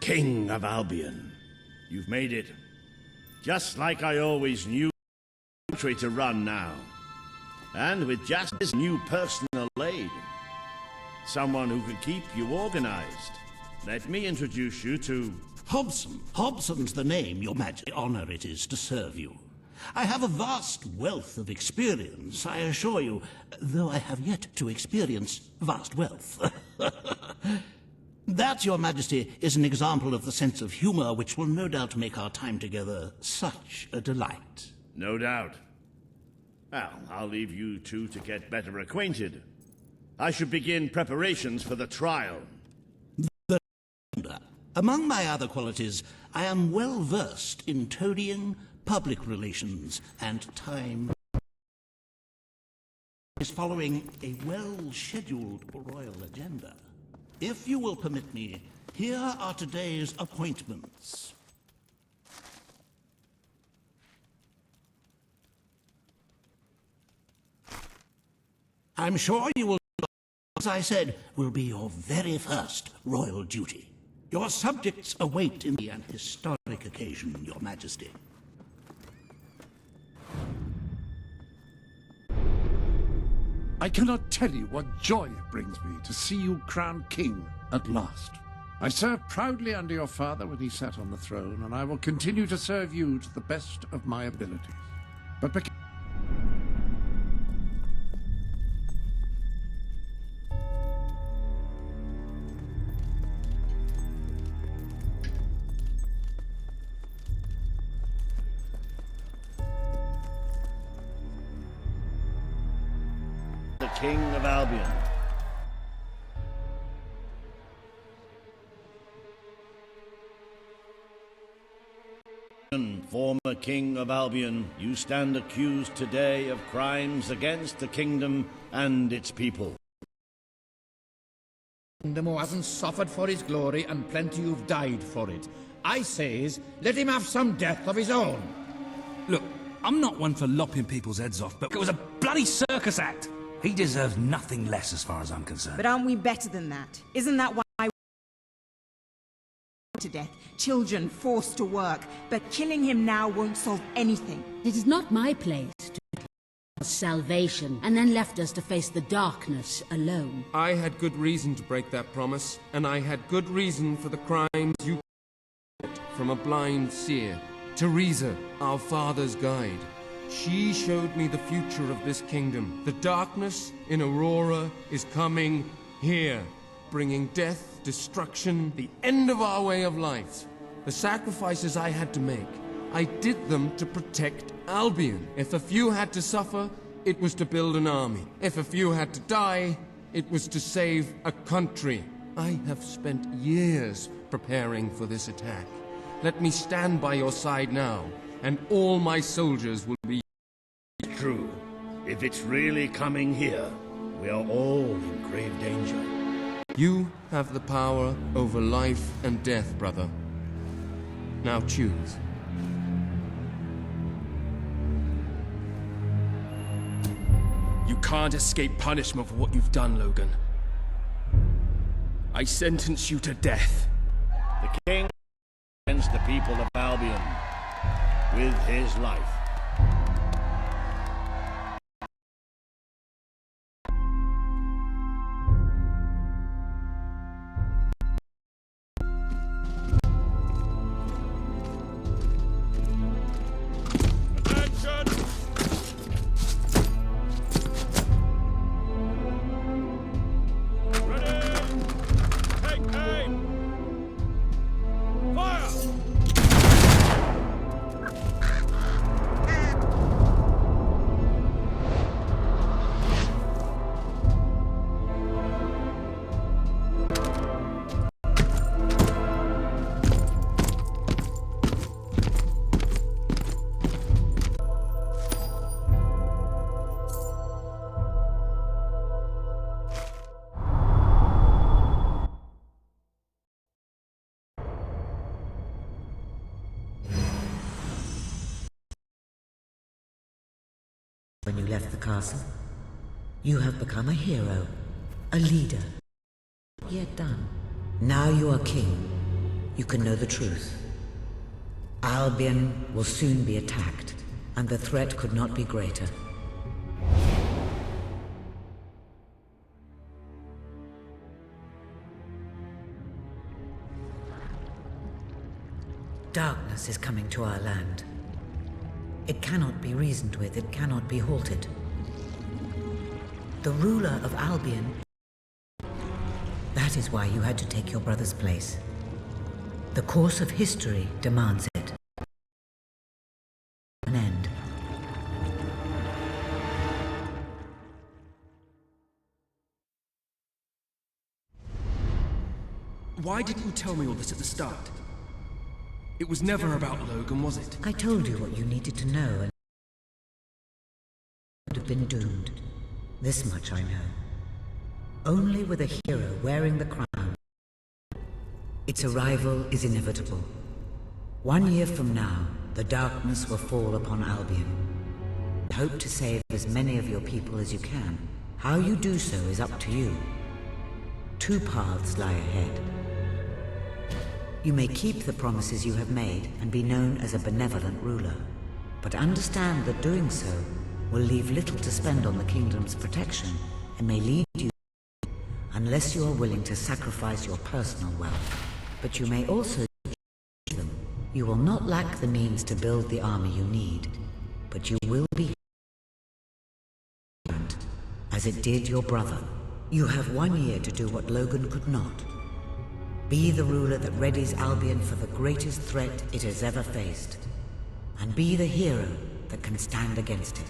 King of Albion. You've made it. Just like I always knew the country to run now. And with just this new personal aid. Someone who could keep you organized. Let me introduce you to... Hobson. Hobson's the name, Your Majesty. Honor it is to serve you. I have a vast wealth of experience, I assure you, though I have yet to experience vast wealth. That, Your Majesty, is an example of the sense of humor which will no doubt make our time together such a delight. No doubt. Well, I'll leave you two to get better acquainted. I should begin preparations for the trial. Among my other qualities, I am well versed in toadying, public relations, and time. Is following a well-scheduled royal agenda. If you will permit me, here are today's appointments. I'm sure you will, as I said, will be your very first royal duty. Your subjects await in an historic occasion, Your Majesty. I cannot tell you what joy it brings me to see you crowned king at last. I served proudly under your father when he sat on the throne, and I will continue to serve you to the best of my abilities. But King of Albion. Former King of Albion, you stand accused today of crimes against the kingdom and its people. Kingdom who hasn't suffered for his glory, and plenty who've died for it. I says, let him have some death of his own. Look, I'm not one for lopping people's heads off, but it was a bloody circus act. He deserves nothing less as far as I'm concerned. But aren't we better than that? Isn't that why to death? Children forced to work. But killing him now won't solve anything. It is not my place to declare salvation and then left us to face the darkness alone. I had good reason to break that promise, and I had good reason for the crimes you from a blind seer. Teresa, our father's guide. She showed me the future of this kingdom. The darkness in Aurora is coming here, bringing death, destruction, the end of our way of life. The sacrifices I had to make, I did them to protect Albion. If a few had to suffer, it was to build an army. If a few had to die, it was to save a country. I have spent years preparing for this attack. Let me stand by your side now, and all my soldiers will be... True. If it's really coming here, we are all in grave danger. You have the power over life and death, brother. Now choose. You can't escape punishment for what you've done, Logan. I sentence you to death. The king against the people of Albion with his life. When you left the castle, you have become a hero, a leader. Yet done. Now you are king. You can know the truth. Albion will soon be attacked, and the threat could not be greater. Darkness is coming to our land. It cannot be reasoned with, it cannot be halted. The ruler of Albion... That is why you had to take your brother's place. The course of history demands it. An end. Why didn't you tell me all this at the start? It was never about Logan, was it? I told you what you needed to know, and would have been doomed. This much I know. Only with a hero wearing the crown, its arrival is inevitable. 1 year from now, the darkness will fall upon Albion. Hope to save as many of your people as you can. How you do so is up to you. 2 paths lie ahead. You may keep the promises you have made and be known as a benevolent ruler. But understand that doing so will leave little to spend on the kingdom's protection and may lead you unless you are willing to sacrifice your personal wealth. But you may also them. You will not lack the means to build the army you need, but you will be as it did your brother. You have 1 year to do what Logan could not. Be the ruler that readies Albion for the greatest threat it has ever faced. And be the hero that can stand against it.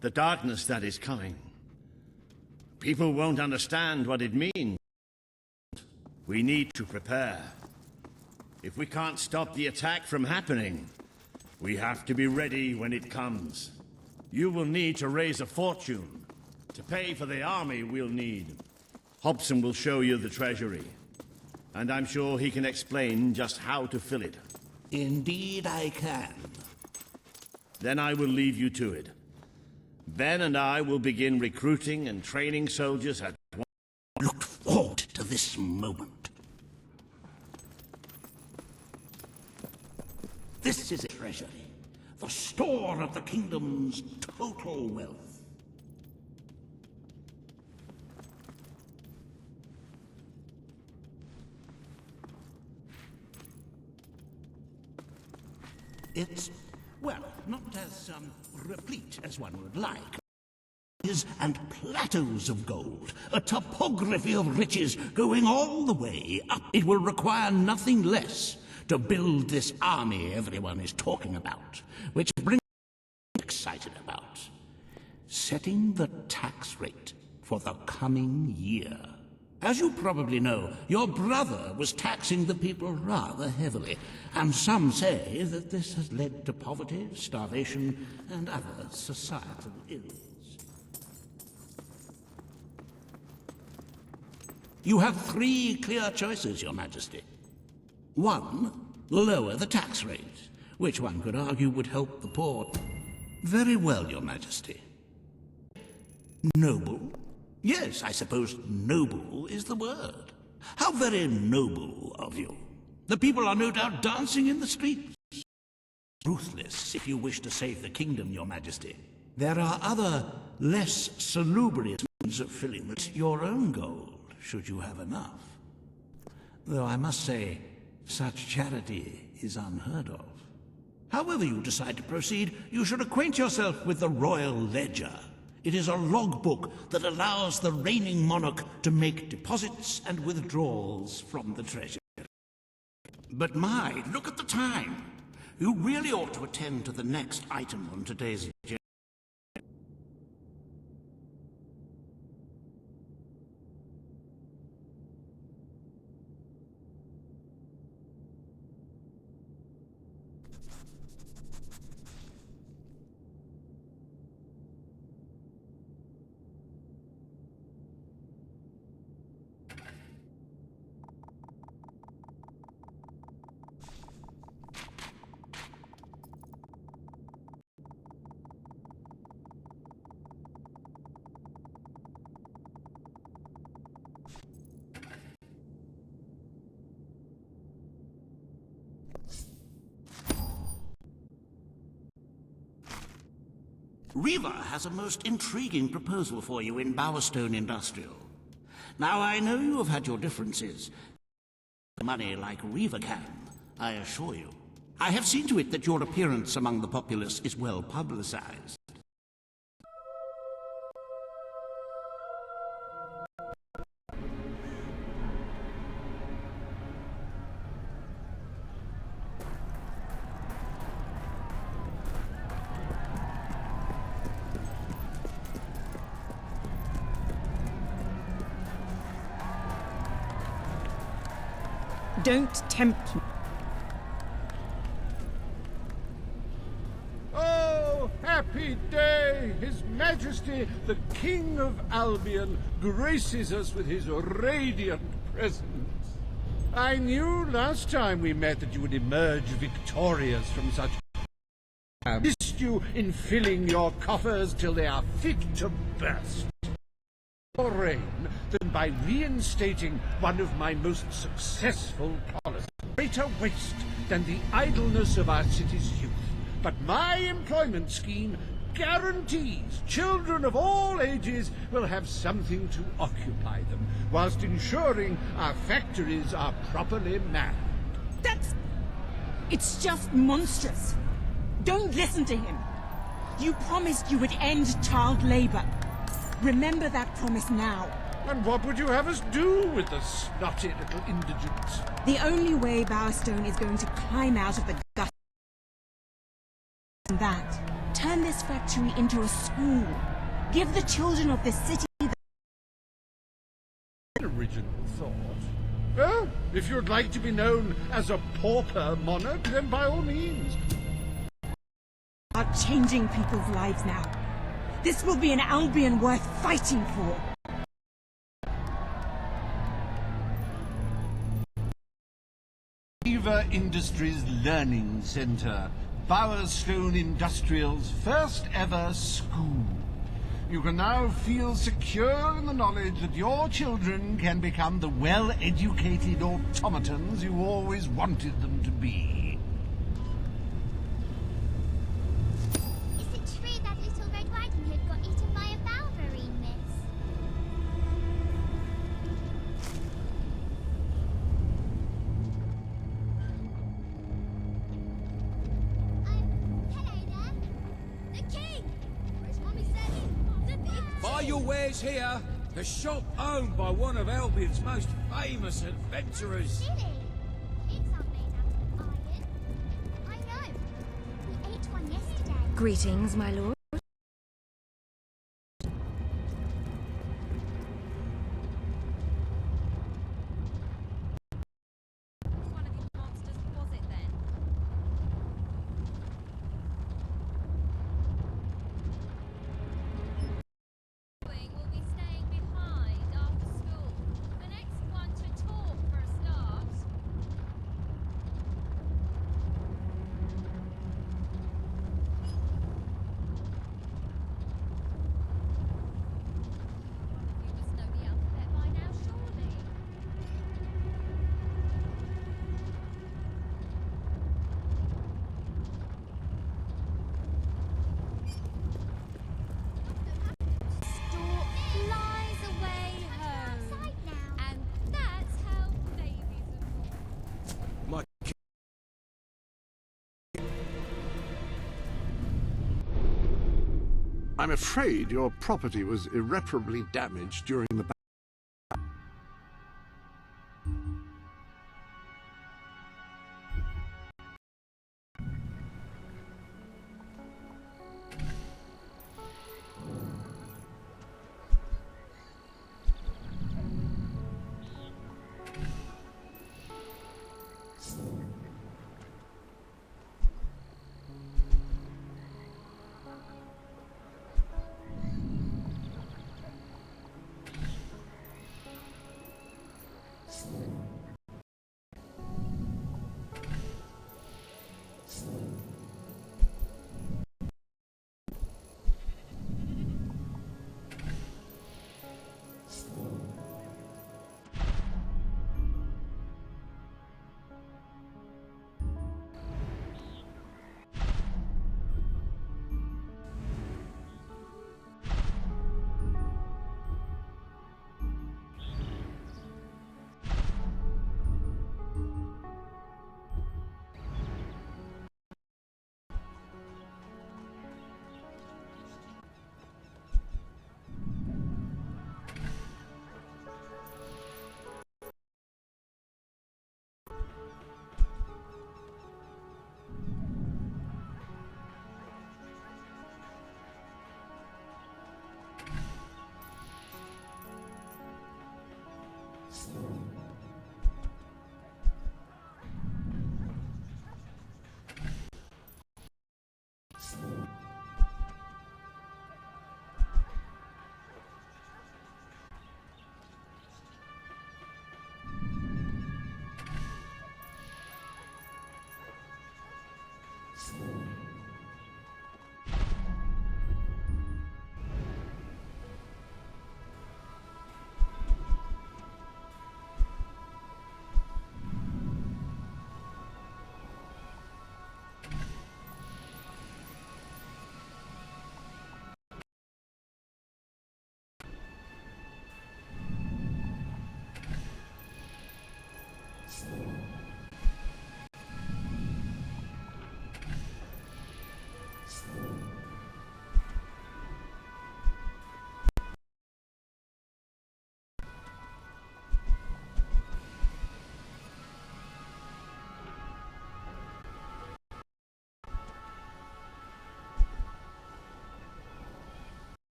The darkness that is coming. People won't understand what it means. We need to prepare. If we can't stop the attack from happening, we have to be ready when it comes. You will need to raise a fortune to pay for the army we'll need. Hobson will show you the treasury, and I'm sure he can explain just how to fill it. Indeed I can. Then I will leave you to it. Ben and I will begin recruiting and training soldiers at once. Looked forward to this moment. This is a treasury, the store of the kingdom's total wealth. It's, well, not as replete as one would like. And plateaus of gold, a topography of riches going all the way up. It will require nothing less to build this army everyone is talking about, which brings me excited about setting the tax rate for the coming year. As you probably know, your brother was taxing the people rather heavily, and some say that this has led to poverty, starvation, and other societal ills. You have 3 clear choices, Your Majesty. 1, lower the tax rate, which one could argue would help the poor. Very well, Your Majesty. Noble? Yes, I suppose noble is the word. How very noble of you. The people are no doubt dancing in the streets. Ruthless, if you wish to save the kingdom, Your Majesty. There are other, less salubrious means of filling it. Your own gold, should you have enough. Though I must say, such charity is unheard of. However you decide to proceed, you should acquaint yourself with the Royal Ledger. It is a logbook that allows the reigning monarch to make deposits and withdrawals from the treasury. But my, look at the time. You really ought to attend to the next item on today's agenda. Riva has a most intriguing proposal for you in Bowerstone Industrial. Now, I know you have had your differences. Money like Riva can, I assure you. I have seen to it that your appearance among the populace is well publicized. Don't tempt me. Oh, happy day! His Majesty, the King of Albion, graces us with his radiant presence. I knew last time we met that you would emerge victorious from such... I assist you in filling your coffers till they are fit to burst. Your reign than by reinstating one of my most successful policies. Greater waste than the idleness of our city's youth. But my employment scheme guarantees children of all ages will have something to occupy them, whilst ensuring our factories are properly manned. It's just monstrous. Don't listen to him. You promised you would end child labor. Remember that promise now. And what would you have us do with the snotty little indigents? The only way Bowerstone is going to climb out of the gut is that. Turn this factory into a school. Give the children of this city the... Original thought. Well, if you'd like to be known as a pauper monarch, then by all means. Are changing people's lives now. This will be an Albion worth fighting for. Riva Industries Learning Center, Bowerstone Industrial's first ever school. You can now feel secure in the knowledge that your children can become the well-educated automatons you always wanted them to be. Is it true that Little Red Riding Hood got eaten by a Valverine, miss? Hello there. The king! Where's Mummy said? The big Buy your wares here. The shop owned by one of Albion's most famous adventurers. Really? Pigs aren't made out of iron. I know. We ate one yesterday. Greetings, my lord. Will be staying behind after school. The next one to talk for a start. You must know the alphabet by now, surely. Stork flies away home. And that's how babies are born. My I'm afraid your property was irreparably damaged during the battle.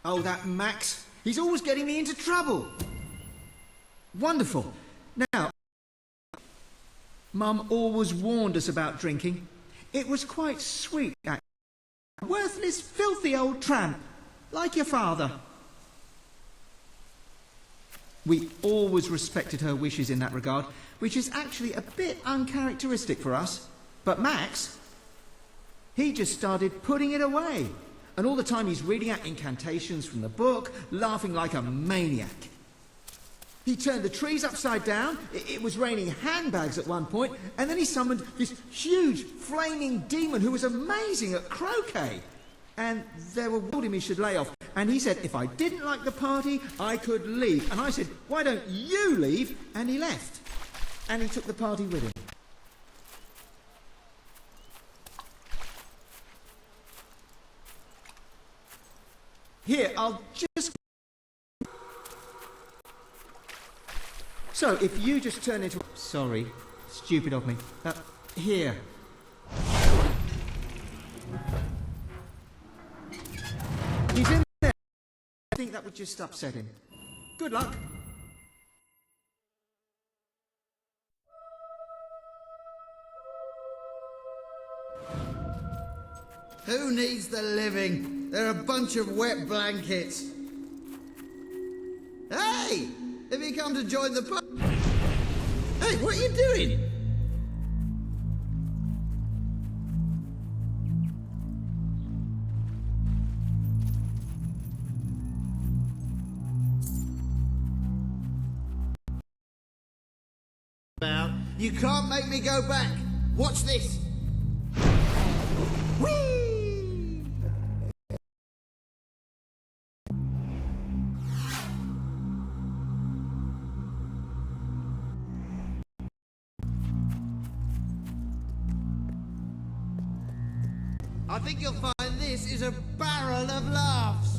Oh, that Max. He's always getting me into trouble. Wonderful. Now, Mum always warned us about drinking. It was quite sweet, actually. Worthless, filthy old tramp, like your father. We always respected her wishes in that regard, which is actually a bit uncharacteristic for us. But Max, he just started putting it away. And all the time he's reading out incantations from the book, laughing like a maniac. He turned the trees upside down, it was raining handbags at one point, and then he summoned this huge, flaming demon who was amazing at croquet. And they were told him he should lay off. And he said, if I didn't like the party, I could leave. And I said, why don't you leave? And he left. And he took the party with him. Here, I'll just... So, if you just turn into... Sorry, stupid of me. Here. He's in there. I think that would just upset him. Good luck. Who needs the living? They're a bunch of wet blankets. Hey! Have you come to join the pub? Hey, what are you doing? You can't make me go back. Watch this. Whee! I think you'll find this is a barrel of laughs.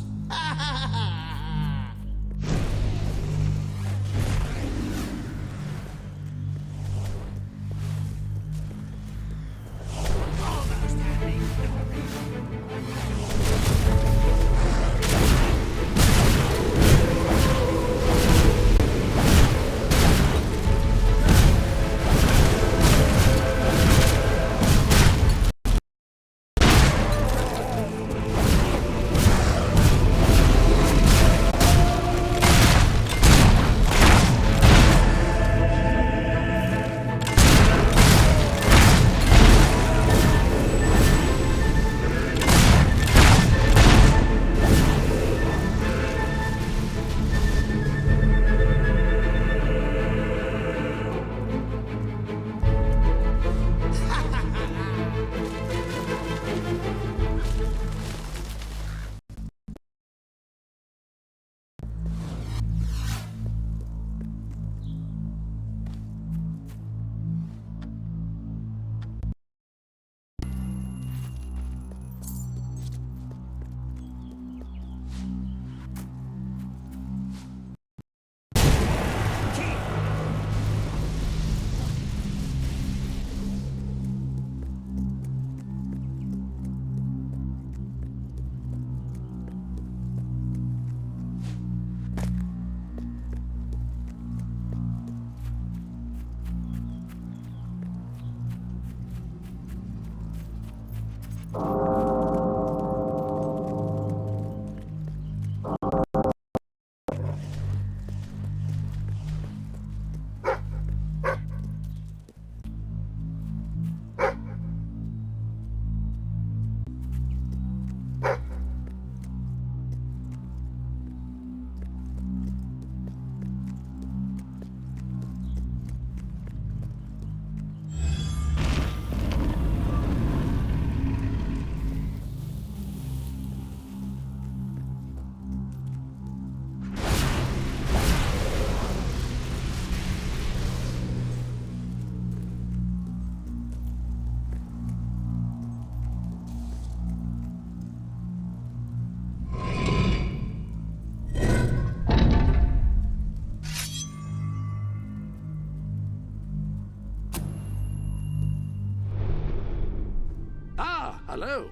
Hello.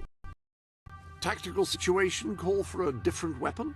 Tactical situation call for a different weapon?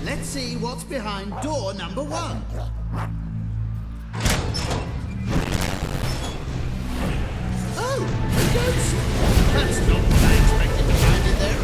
Let's see what's behind door number 1. Oh, a ghost! That's not what I expected to find in there.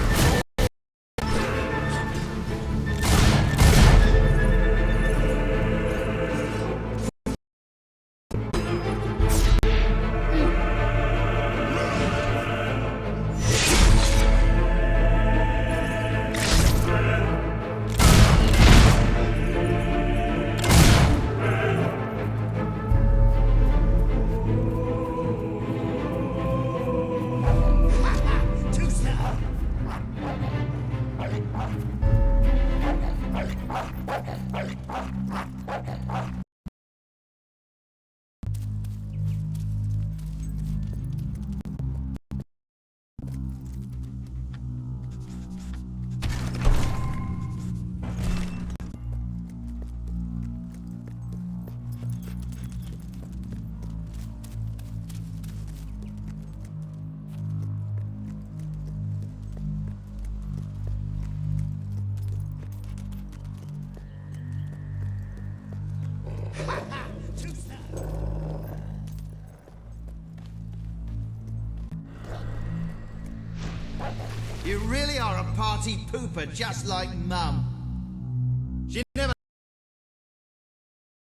You really are a party pooper, just like Mum. She never...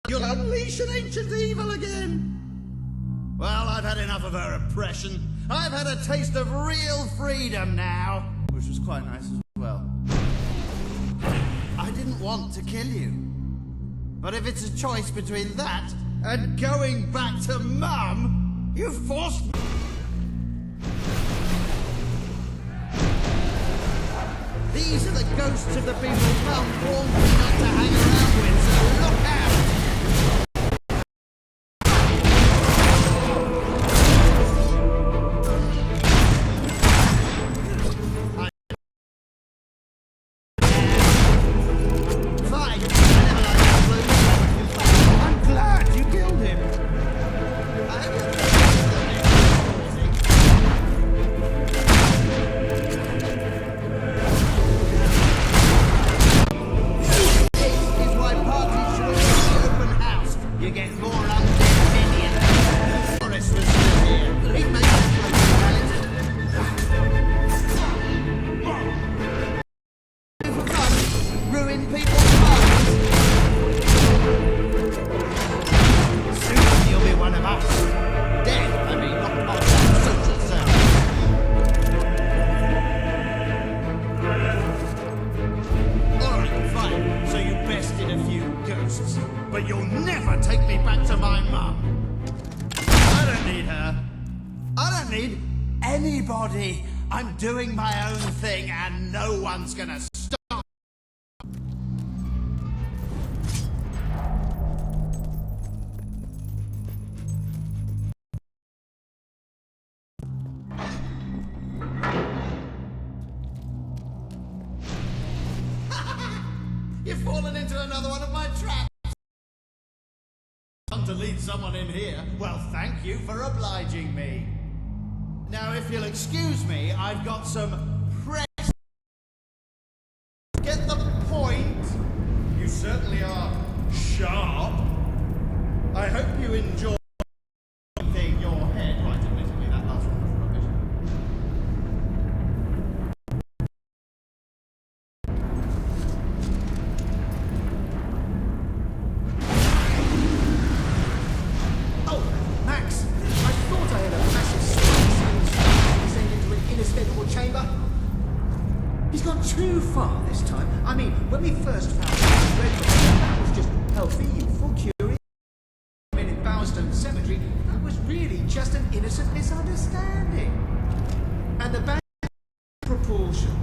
You'll unleash an ancient evil again! Well, I've had enough of her oppression. I've had a taste of real freedom now. Which was quite nice as well. I didn't want to kill you. But if it's a choice between that and going back to Mum, you forced me... These are the ghosts of the people Mum warned me not to hang around with, so look out! Fine, I never liked that bloke. I'm glad you killed him. I hope you get more undead minions. Boris was still here. He'd make that bloke talented. For fun, ruin people's lives. Soon you'll be one of us. Dead, I mean, not part of that social cell. Alright, fine. So you bested a few ghosts. But you'll never take me back to my Mum. I don't need her. I don't need anybody. I'm doing my own thing and no one's gonna stop. You've fallen into another one of my traps. To lead someone in here. Well, thank you for obliging me. Now, if you'll excuse me, I've got some press. Get the point? You certainly are sharp. I hope you enjoy thing your head. Right, admittedly, that last one was rubbish. He's gone too far this time. I mean, when we first found out that was just healthy, youthful, curious men in Bowerstone Cemetery, that was really just an innocent misunderstanding. And the bad proportion.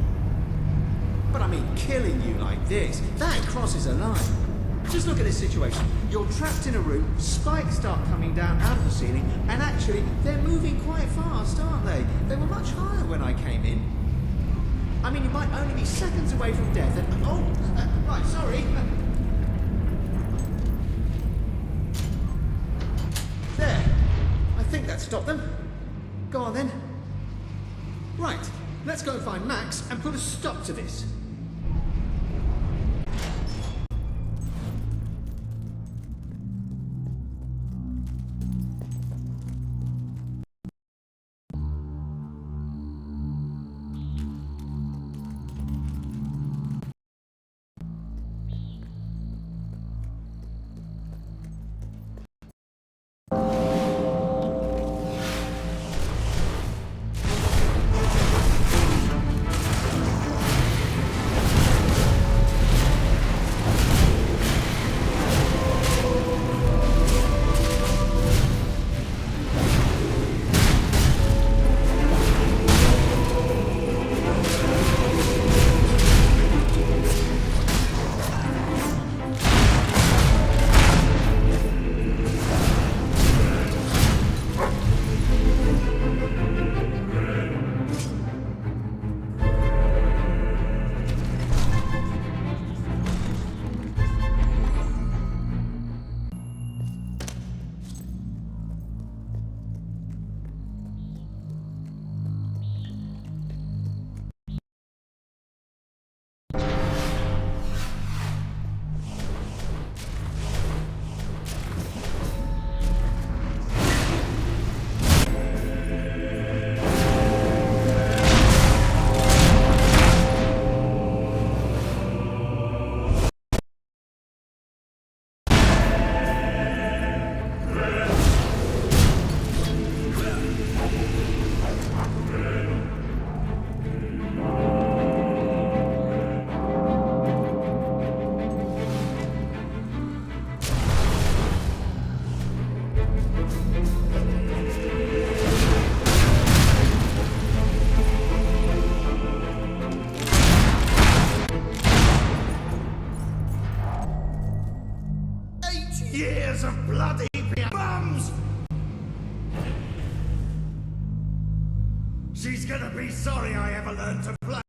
But I mean, killing you like this, that crosses a line. Just look at this situation. You're trapped in a room, spikes start coming down out of the ceiling, and actually, they're moving quite fast, aren't they? They were much higher when I came in. I mean, you might only be seconds away from death and... right, sorry. There. I think that stopped them. Go on then. Right, let's go and find Max and put a stop to this. Years of bloody bums! She's gonna be sorry I ever learned to play.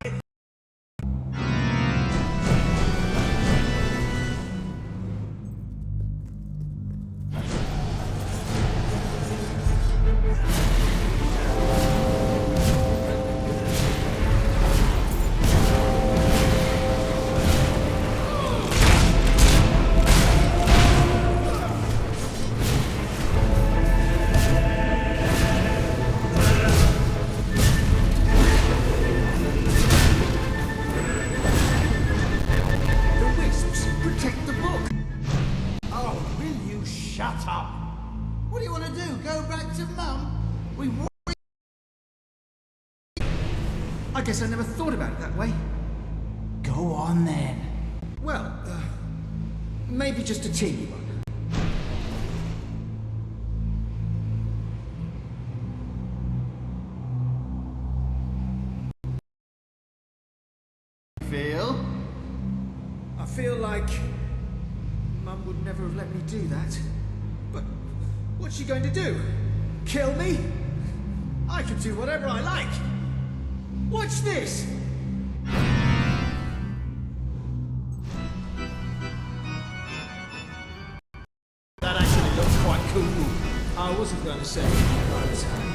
Shut up! What do you want to do? Go back to Mum? I guess I never thought about it that way. Go on then. Well, maybe just a teeny one. I feel like Mum would never have let me do that. But what's she going to do? Kill me? I can do whatever I like. Watch this! That actually looks quite cool. I wasn't going to say I was happy.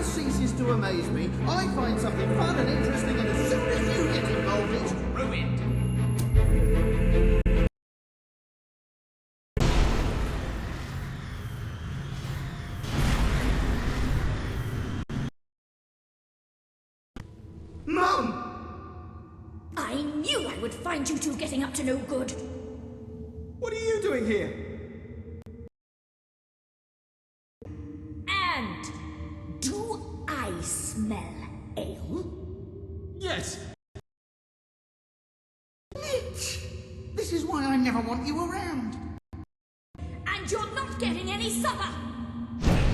ceases to amaze me. I find something fun and interesting, and as soon as you get involved, it's ruined. Mum! I knew I would find you two getting up to no good. What are you doing here? And do I smell ale? Yes. Mitch! This is why I never want you around. And you're not getting any supper.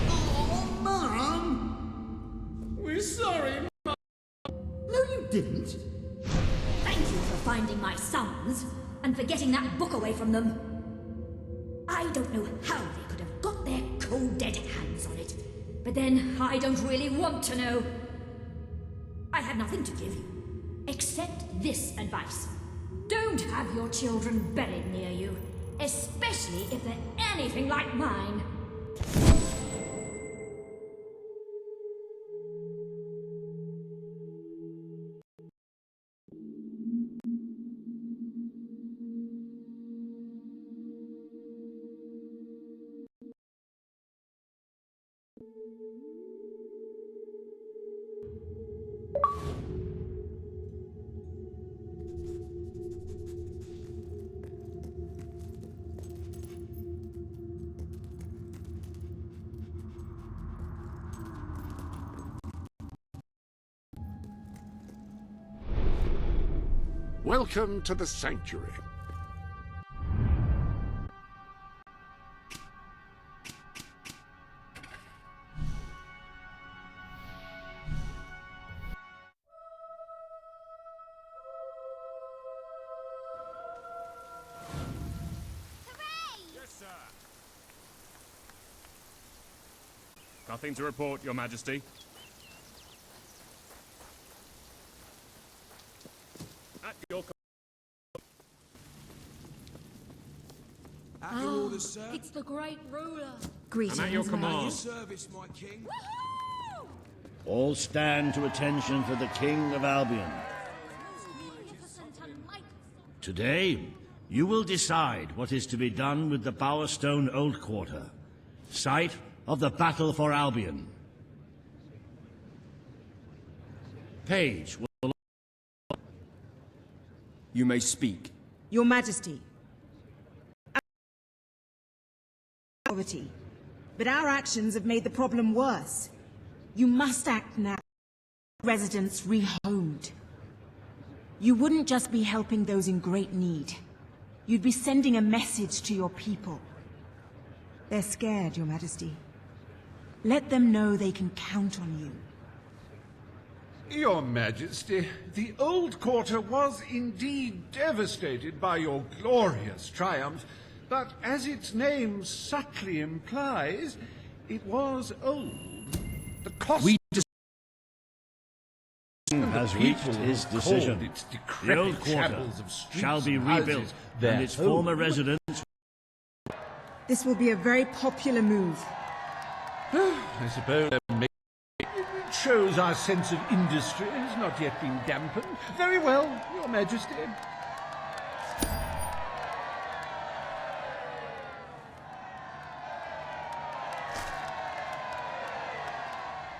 Oh, Mum! We're sorry, Mum. No, you didn't. Thank you for finding my sons and for getting that book away from them. I don't know how they could have got their cold dead hands on it, but then I don't really want to know. I have nothing to give you, except this advice. Don't have your children buried near you, especially if they're anything like mine. Welcome to the Sanctuary. Yes, sir. Nothing to report, Your Majesty. At your At your orders, sir. It's the great ruler. I'm at your command. Service, my king. All stand to attention for the King of Albion. Today, you will decide what is to be done with the Bowerstone Old Quarter, site of the Battle for Albion. Page will... You may speak. Your Majesty. Poverty. But our actions have made the problem worse. You must act now. Residents rehomed. You wouldn't just be helping those in great need. You'd be sending a message to your people. They're scared, Your Majesty. Let them know they can count on you. Your Majesty, the Old Quarter was indeed devastated by your glorious triumph, but as its name subtly implies, it was old. The cost... has reached his decision. The Old Quarter shall be rebuilt, and its former residents... This will be a very popular move. I suppose it shows our sense of industry has not yet been dampened. Very well, Your Majesty.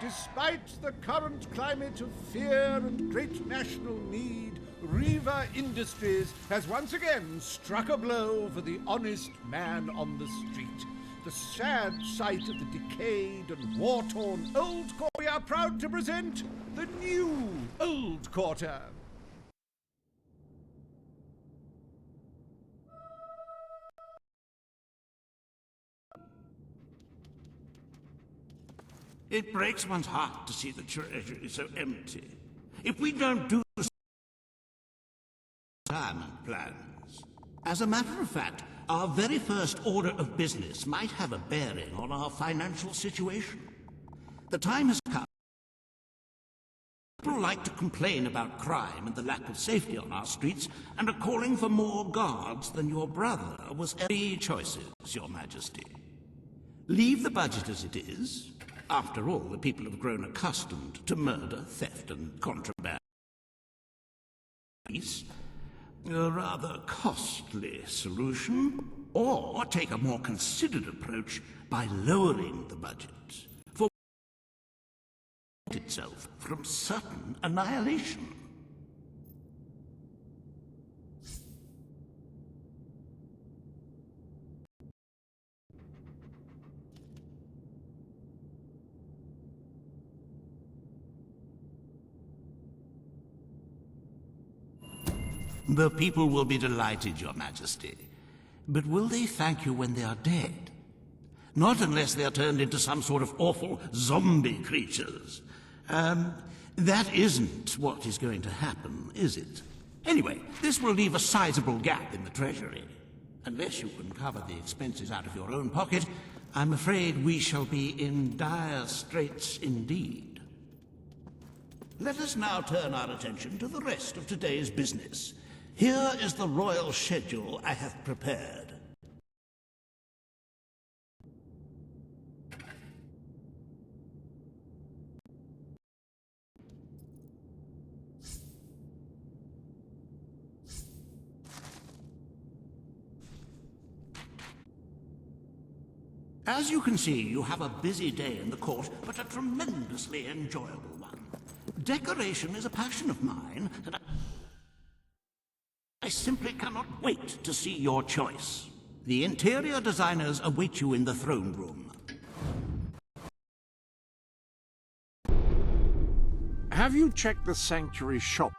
Despite the current climate of fear and great national need, Riva Industries has once again struck a blow for the honest man on the street. The sad sight of the decayed and war-torn Old Quarter. We are proud to present the new Old Quarter. It breaks one's heart to see the treasury so empty. If we don't do retirement plans. As a matter of fact, our very first order of business might have a bearing on our financial situation. The time has come. People like to complain about crime and the lack of safety on our streets, and are calling for more guards than your brother was. Three choices, Your Majesty. Leave the budget as it is, After all, the people have grown accustomed to murder, theft, and contraband. A rather costly solution. Or take a more considered approach by lowering the budget for itself from certain annihilation. The people will be delighted, Your Majesty. But will they thank you when they are dead? Not unless they are turned into some sort of awful zombie creatures. That isn't what is going to happen, is it? Anyway, this will leave a sizable gap in the treasury. Unless you can cover the expenses out of your own pocket, I'm afraid we shall be in dire straits indeed. Let us now turn our attention to the rest of today's business. Here is the royal schedule I have prepared. As you can see, you have a busy day in the court, but a tremendously enjoyable one. Decoration is a passion of mine, and I simply cannot wait to see your choice. The interior designers await you in the throne room. Have you checked the sanctuary shop